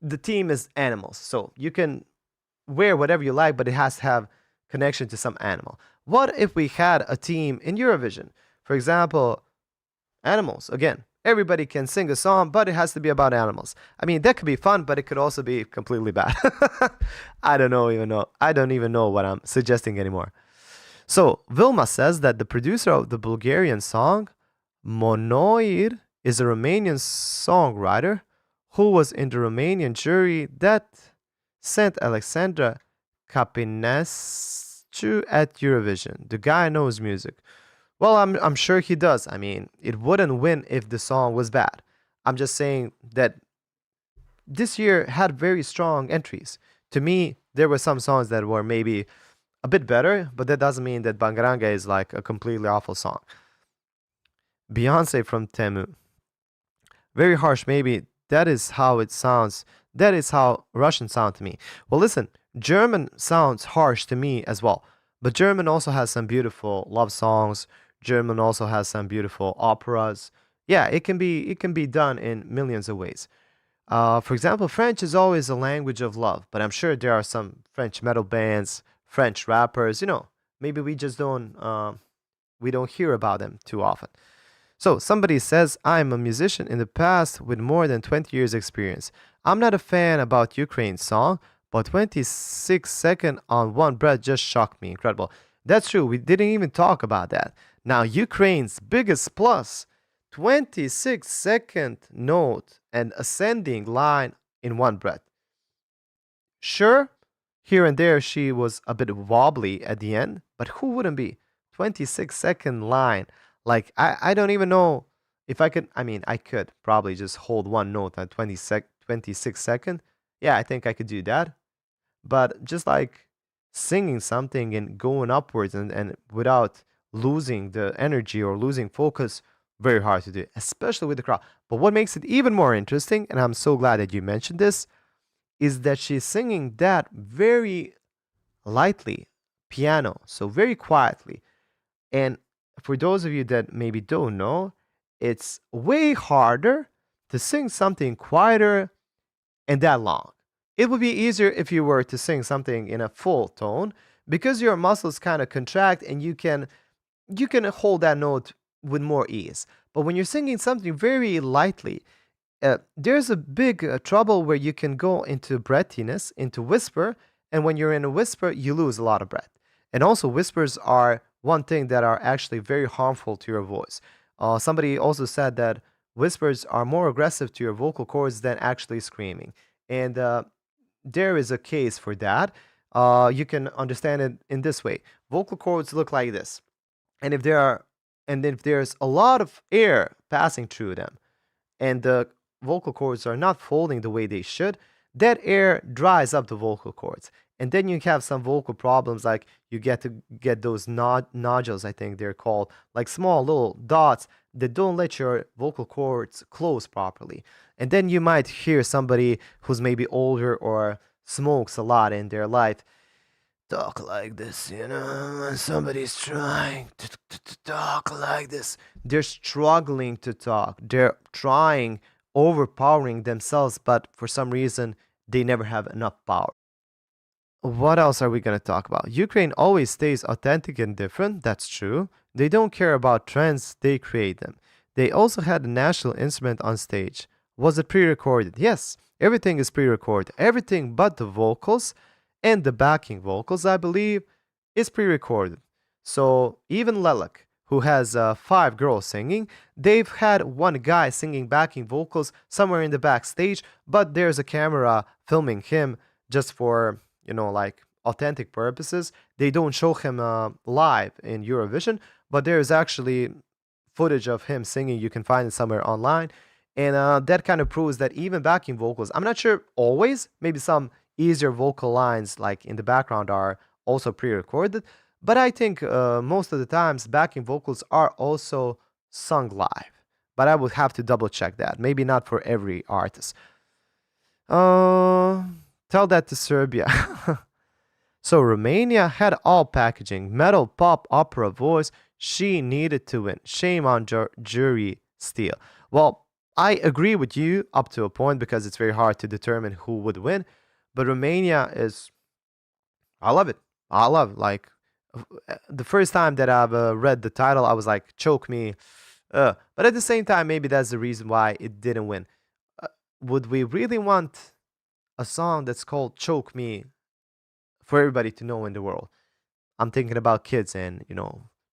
The team is animals, so you can wear whatever you like, but it has to have connection to some animal. What if we had a team in Eurovision? For example, animals. Again, everybody can sing a song, but it has to be about animals. I mean, that could be fun, but it could also be completely bad. I don't know even know. I don't even know what I'm suggesting anymore. So Vilma says that the producer of the Bulgarian song, Monoir, is a Romanian songwriter who was in the Romanian jury that sent Alexandra Capinescu at Eurovision. The guy knows music. Well, I'm sure he does. I mean, it wouldn't win if the song was bad. I'm just saying that this year had very strong entries. To me, there were some songs that were maybe a bit better, but that doesn't mean that Bangaranga is like a completely awful song. Beyonce from Temu. Very harsh, maybe. That is how it sounds. That is how Russian sound to me. Well, listen, German sounds harsh to me as well. But German also has some beautiful love songs. German also has some beautiful operas. Yeah, it can be done in millions of ways. For example, French is always a language of love, but I'm sure there are some French metal bands, French rappers. Maybe we don't hear about them too often. So somebody says, I'm a musician in the past with more than 20 years experience. I'm not a fan about Ukraine's song, but 26 second on one breath just shocked me. Incredible. That's true. We didn't even talk about that. Now, Ukraine's biggest plus, 26-second note and ascending line in one breath. Sure, here and there she was a bit wobbly at the end, but who wouldn't be? 26-second line. Like, I don't even know if I could. I mean, I could probably just hold one note at 26 second. Yeah, I think I could do that. But just like singing something and going upwards and without losing the energy or losing focus, very hard to do, especially with the crowd. But what makes it even more interesting, and I'm so glad that you mentioned this, is that she's singing that very lightly, piano, so very quietly. And for those of you that maybe don't know, it's way harder to sing something quieter and that long. It would be easier if you were to sing something in a full tone because your muscles kind of contract and you can hold that note with more ease. But when you're singing something very lightly, there's a big trouble where you can go into breathiness, into whisper, and when you're in a whisper, you lose a lot of breath. And also, whispers are one thing that are actually very harmful to your voice. Somebody also said that whispers are more aggressive to your vocal cords than actually screaming. And there is a case for that. You can understand it in this way. Vocal cords look like this. And if there's a lot of air passing through them, and the vocal cords are not folding the way they should, that air dries up the vocal cords. And then you have some vocal problems, like you get those nodules, I think they're called, like small little dots that don't let your vocal cords close properly. And then you might hear somebody who's maybe older or smokes a lot in their life talk like this, when somebody's trying to talk like this. They're struggling to talk. They're trying, overpowering themselves, but for some reason, they never have enough power. What else are we going to talk about? Ukraine always stays authentic and different. That's true. They don't care about trends, they create them. They also had a national instrument on stage. Was it pre recorded? Yes, everything is pre recorded. Everything but the vocals and the backing vocals, I believe, is pre recorded. So even Lelek, who has five girls singing, they've had one guy singing backing vocals somewhere in the backstage, but there's a camera filming him just for, like authentic purposes. They don't show him live in Eurovision, but there's actually footage of him singing. You can find it somewhere online. And that kind of proves that even backing vocals, I'm not sure always, maybe some easier vocal lines like in the background are also pre-recorded, but I think most of the times backing vocals are also sung live. But I would have to double check that. Maybe not for every artist. Uh, Tell that to Serbia. So Romania had all packaging, metal, pop, opera, voice. She needed to win. Shame on jury steal. Well, I agree with you up to a point because it's very hard to determine who would win. But Romania is, I love it. I love the first time that I've read the title, I was like, choke me. But at the same time, maybe that's the reason why it didn't win. Would we really want a song that's called Choke Me for everybody to know in the world? I'm thinking about kids and,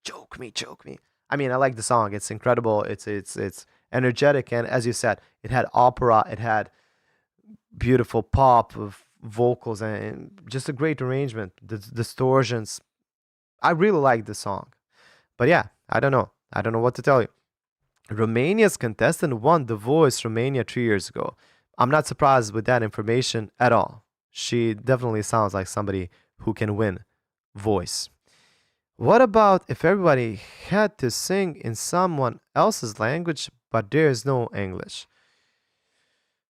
choke me, choke me. I mean, I like the song. It's incredible. It's energetic, and as you said, it had opera, it had beautiful pop of vocals and just a great arrangement, the distortions. I really like the song. But yeah, I don't know. I don't know what to tell you. Romania's contestant won The Voice Romania 3 years ago. I'm not surprised with that information at all. She definitely sounds like somebody who can win Voice. What about if everybody had to sing in someone else's language, but there's no English?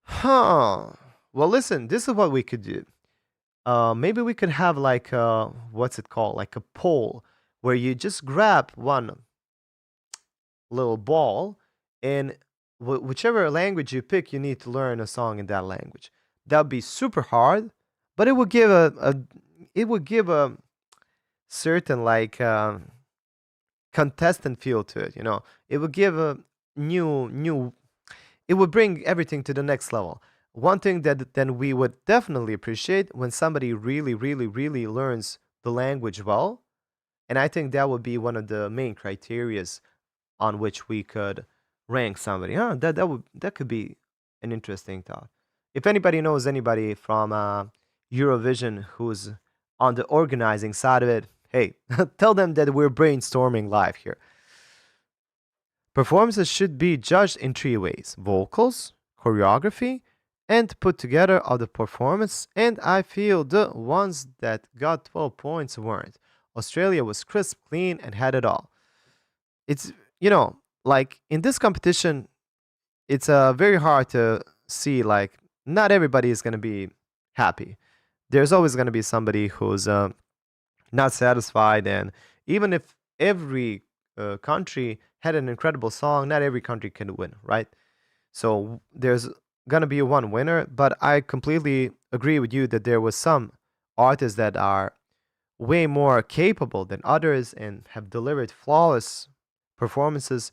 Huh. Well, listen, this is what we could do. Maybe we could have like what's it called? Like a poll where you just grab one little ball and whichever language you pick, you need to learn a song in that language. That would be super hard, but it would give a certain like contestant feel to it. It would give a new. It would bring everything to the next level. One thing that then we would definitely appreciate when somebody really, really, really learns the language well, and I think that would be one of the main criterias on which we could rank somebody. That could be an interesting thought. If anybody knows anybody from Eurovision who's on the organizing side of it, hey, tell them that we're brainstorming live here. Performances should be judged in three ways: vocals, choreography, and put together of the performance. And I feel the ones that got 12 points weren't. Australia was crisp, clean, and had it all. It's, like in this competition, it's very hard to see, like, not everybody is going to be happy. There's always going to be somebody who's not satisfied. And even if every country had an incredible song, not every country can win, right? So there's gonna be one winner, but I completely agree with you that there was some artists that are way more capable than others and have delivered flawless performances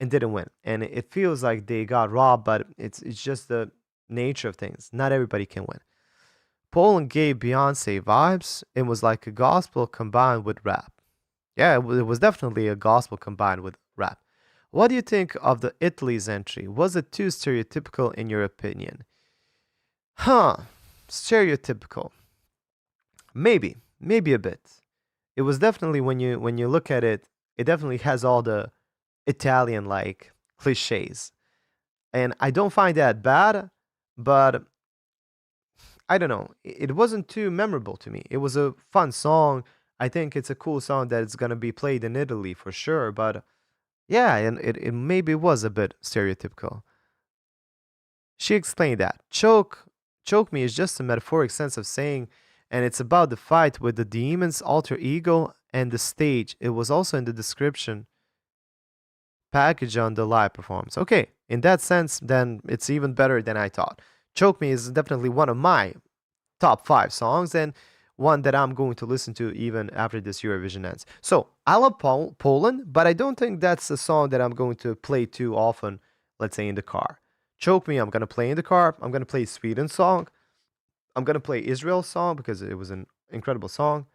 and didn't win. And it feels like they got robbed, but it's just the nature of things. Not everybody can win. Poland gave Beyonce vibes. It was like a gospel combined with rap. Yeah, it was definitely a gospel combined with rap. What do you think of the Italy's entry? Was it too stereotypical in your opinion? Huh, stereotypical. Maybe a bit. It was definitely when you look at it, it definitely has all the Italian like cliches. And I don't find that bad, but I don't know. It wasn't too memorable to me. It was a fun song. I think it's a cool song that it's gonna be played in Italy for sure. But yeah, and it maybe was a bit stereotypical. She explained that choke me is just a metaphoric sense of saying, and it's about the fight with the demon's alter ego and the stage. It was also in the description package on the live performance. Okay, in that sense, then it's even better than I thought. Choke Me is definitely one of my top five songs and one that I'm going to listen to even after this Eurovision ends. So I love Poland, but I don't think that's a song that I'm going to play too often, let's say in the car. Choke Me, I'm going to play in the car. I'm going to play Sweden song. I'm going to play Israel song because it was an incredible song.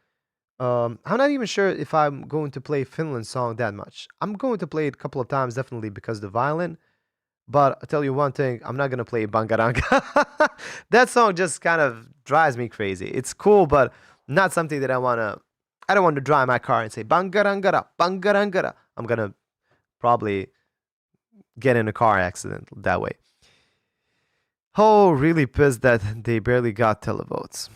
I'm not even sure if I'm going to play Finland song that much. I'm going to play it a couple of times, definitely because the violin. But I'll tell you one thing, I'm not gonna play Bangaranga. That song just kind of drives me crazy. It's cool, but not something that I don't want to drive my car and say Bangarangara, Bangarangara. I'm gonna probably get in a car accident that way. Oh, really pissed that they barely got televotes.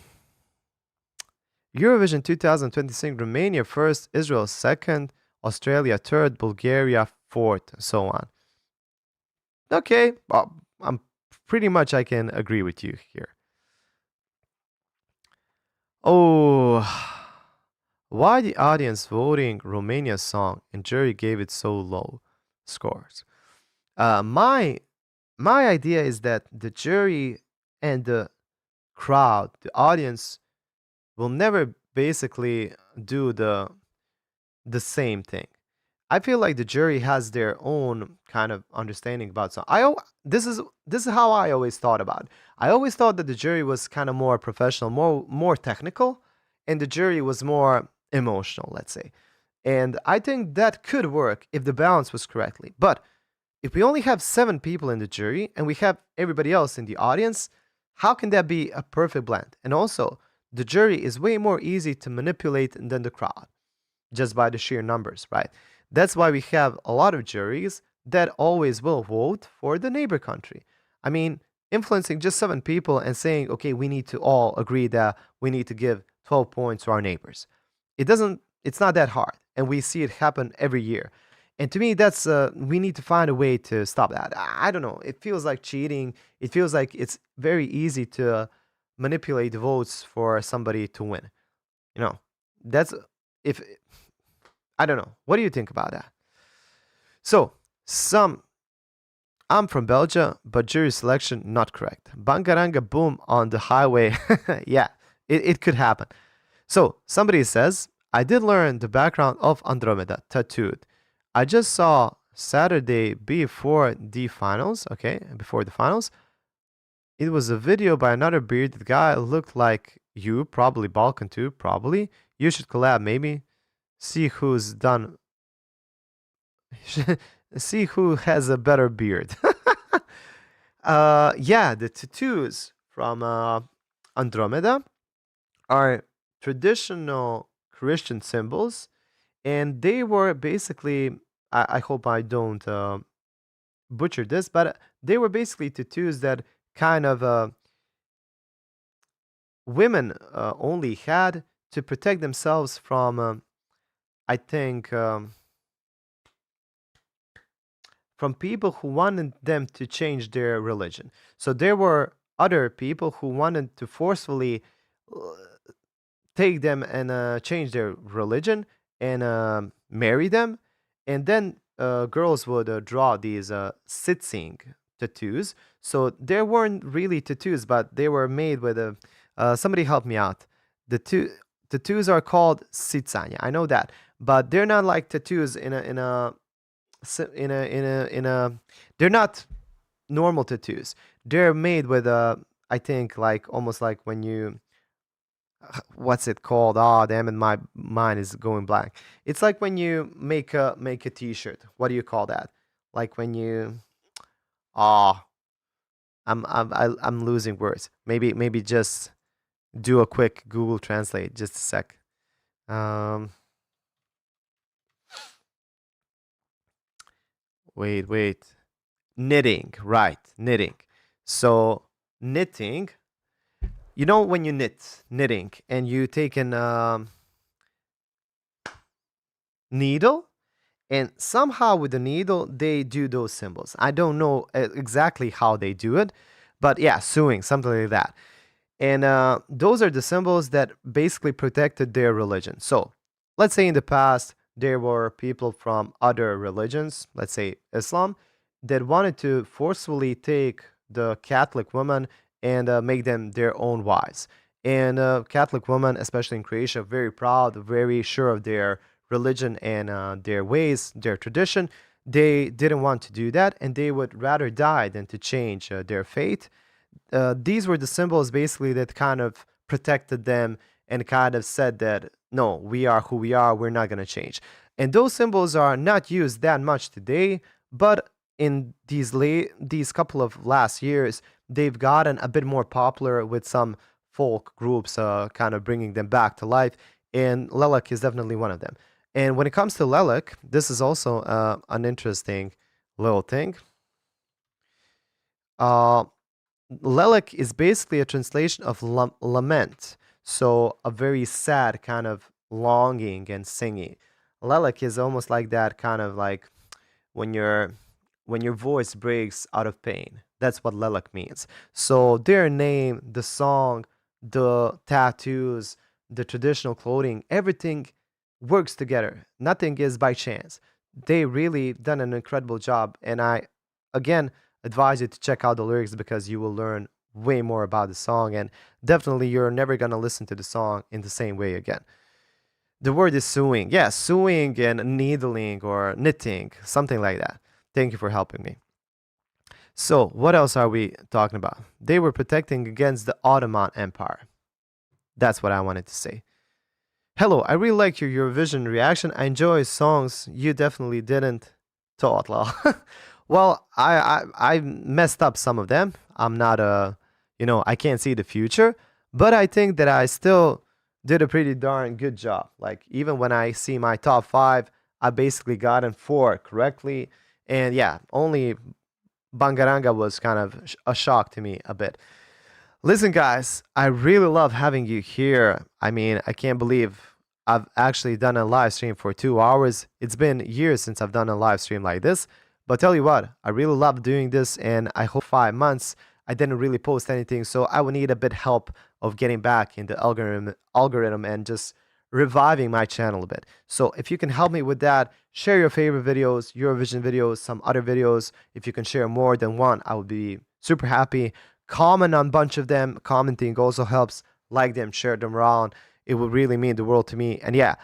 Eurovision 2026, Romania first, Israel second, Australia third, Bulgaria fourth, so on. Okay, well, I'm pretty much I can agree with you here. Oh, why the audience voting Romania's song and jury gave it so low scores? My idea is that the jury and the crowd, the audience, will never basically do the same thing. I feel like the jury has their own kind of understanding about something. This is how I always thought about it. I always thought that the jury was kind of more professional, more technical, and the jury was more emotional, let's say. And I think that could work if the balance was correctly. But if we only have seven people in the jury and we have everybody else in the audience, how can that be a perfect blend? And also, the jury is way more easy to manipulate than the crowd just by the sheer numbers, right? That's why we have a lot of juries that always will vote for the neighbor country. I mean, influencing just seven people and saying, okay, we need to all agree that we need to give 12 points to our neighbors. It's not that hard. And we see it happen every year. And to me, we need to find a way to stop that. I don't know. It feels like cheating. It feels like it's very easy to manipulate votes for somebody to win. You know, that's if I don't know. What do you think about that? So, some I'm from Belgium, but jury selection not correct. Bangaranga boom on the highway. Yeah, it could happen. So, somebody says, I did learn the background of Andromeda tattooed. I just saw Saturday before the finals, okay, before the finals. It was a video by another bearded guy, looked like you, probably Balkan too, probably. You should collab, maybe. See who's done. See who has a better beard. Yeah, the tattoos from Andromeda are traditional Christian symbols, and they were basically. I hope I don't butcher this, but they were basically tattoos that kind of women only had to protect themselves from. I think. From people who wanted them to change their religion. So there were other people who wanted to forcefully uh, take them and change their religion and marry them. And then girls would draw these sitsing tattoos. So there weren't really tattoos, but they were made with a. Somebody help me out. The two tattoos are called sitsanya. I know that, but they're not like tattoos in a. They're not normal tattoos. They're made with a. I think like almost like when you what's it called? Ah, damn it, my mind is going blank. It's like when you make a t-shirt. What do you call that? Like when you ah, I'm losing words. Maybe just do a quick Google Translate. Just a sec. Um, wait. Knitting, right? Knitting. So knitting. You know when you knitting, and you take an needle. And somehow with the needle, they do those symbols. I don't know exactly how they do it, but yeah, sewing, something like that. And those are the symbols that basically protected their religion. So let's say in the past, there were people from other religions, let's say Islam, that wanted to forcefully take the Catholic women and make them their own wives. And Catholic women, especially in Croatia, very proud, very sure of their religion and their ways, their tradition. They didn't want to do that, and they would rather die than to change their fate. These were the symbols basically that kind of protected them and kind of said that no, we are who we are, we're not going to change. And those symbols are not used that much today, but in these couple of last years, they've gotten a bit more popular with some folk groups kind of bringing them back to life, and Lelek is definitely one of them. And when it comes to Lelek, this is also an interesting little thing. Uh, Lelek is basically a translation of lament. So a very sad kind of longing and singing. Lelek is almost like that kind of like when your voice breaks out of pain. That's what Lelek means. So their name, the song, the tattoos, the traditional clothing, everything works together. Nothing is by chance. They really done an incredible job, and I again advise you to check out the lyrics because you will learn way more about the song, and definitely you're never gonna listen to the song in the same way again. The word is sewing. Yeah, sewing and needling or knitting, something like that. Thank you for helping me. So, what else are we talking about? They were protecting against the Ottoman Empire. That's what I wanted to say. Hello, I really liked your Eurovision reaction. I enjoy songs you definitely didn't taught. Well, I messed up some of them. I'm not I can't see the future, but I think that I still did a pretty darn good job. Like even when I see my top five, I basically gotten four correctly, and yeah, only Bangaranga was kind of a shock to me a bit. Listen, guys, I really love having you here. I mean, I can't believe I've actually done a live stream for 2 hours. It's been years since I've done a live stream like this. But tell you what, I really love doing this, and I hope 5 months I didn't really post anything, so I would need a bit help of getting back in the algorithm and just reviving my channel a bit. So if you can help me with that, share your favorite videos, Eurovision videos, some other videos. If you can share more than one, I would be super happy. Comment on a bunch of them. Commenting also helps. Like them, share them around. It would really mean the world to me. And yeah,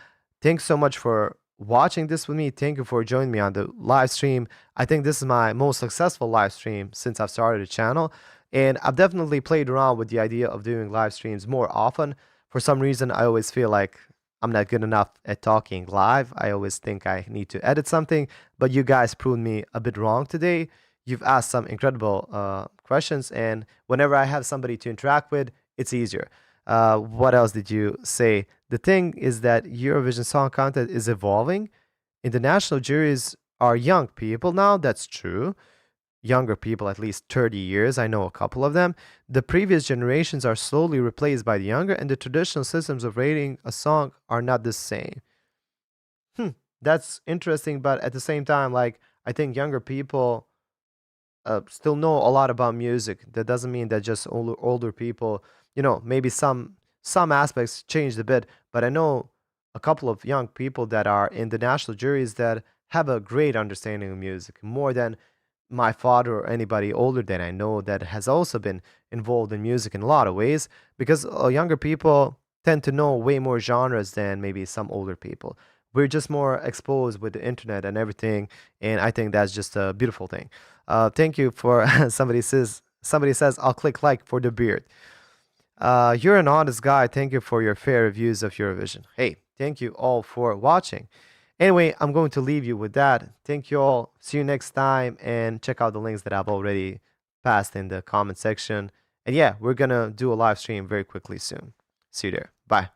thanks so much for watching this with me. Thank you for joining me on the live stream. I think this is my most successful live stream since I've started the channel. And I've definitely played around with the idea of doing live streams more often. For some reason, I always feel like I'm not good enough at talking live. I always think I need to edit something, but you guys proved me a bit wrong today. You've asked some incredible questions, and whenever I have somebody to interact with, it's easier. What else did you say? The thing is that Eurovision Song Contest is evolving. International juries are young people now. That's true. Younger people, at least 30 years. I know a couple of them. The previous generations are slowly replaced by the younger, and the traditional systems of rating a song are not the same. That's interesting, but at the same time, like, I think younger people still know a lot about music. That doesn't mean that just older people, maybe some aspects changed a bit, but I know a couple of young people that are in the national juries that have a great understanding of music, more than my father or anybody older than I know that has also been involved in music in a lot of ways, because younger people tend to know way more genres than maybe some older people. We're just more exposed with the internet and everything, and I think that's just a beautiful thing. Thank you for somebody says I'll click like for the beard. You're an honest guy. Thank you for your fair reviews of Eurovision. Hey, thank you all for watching. Anyway, I'm going to leave you with that. Thank you all. See you next time, and check out the links that I've already passed in the comment section. And yeah, we're gonna do a live stream very quickly soon. See you there. Bye.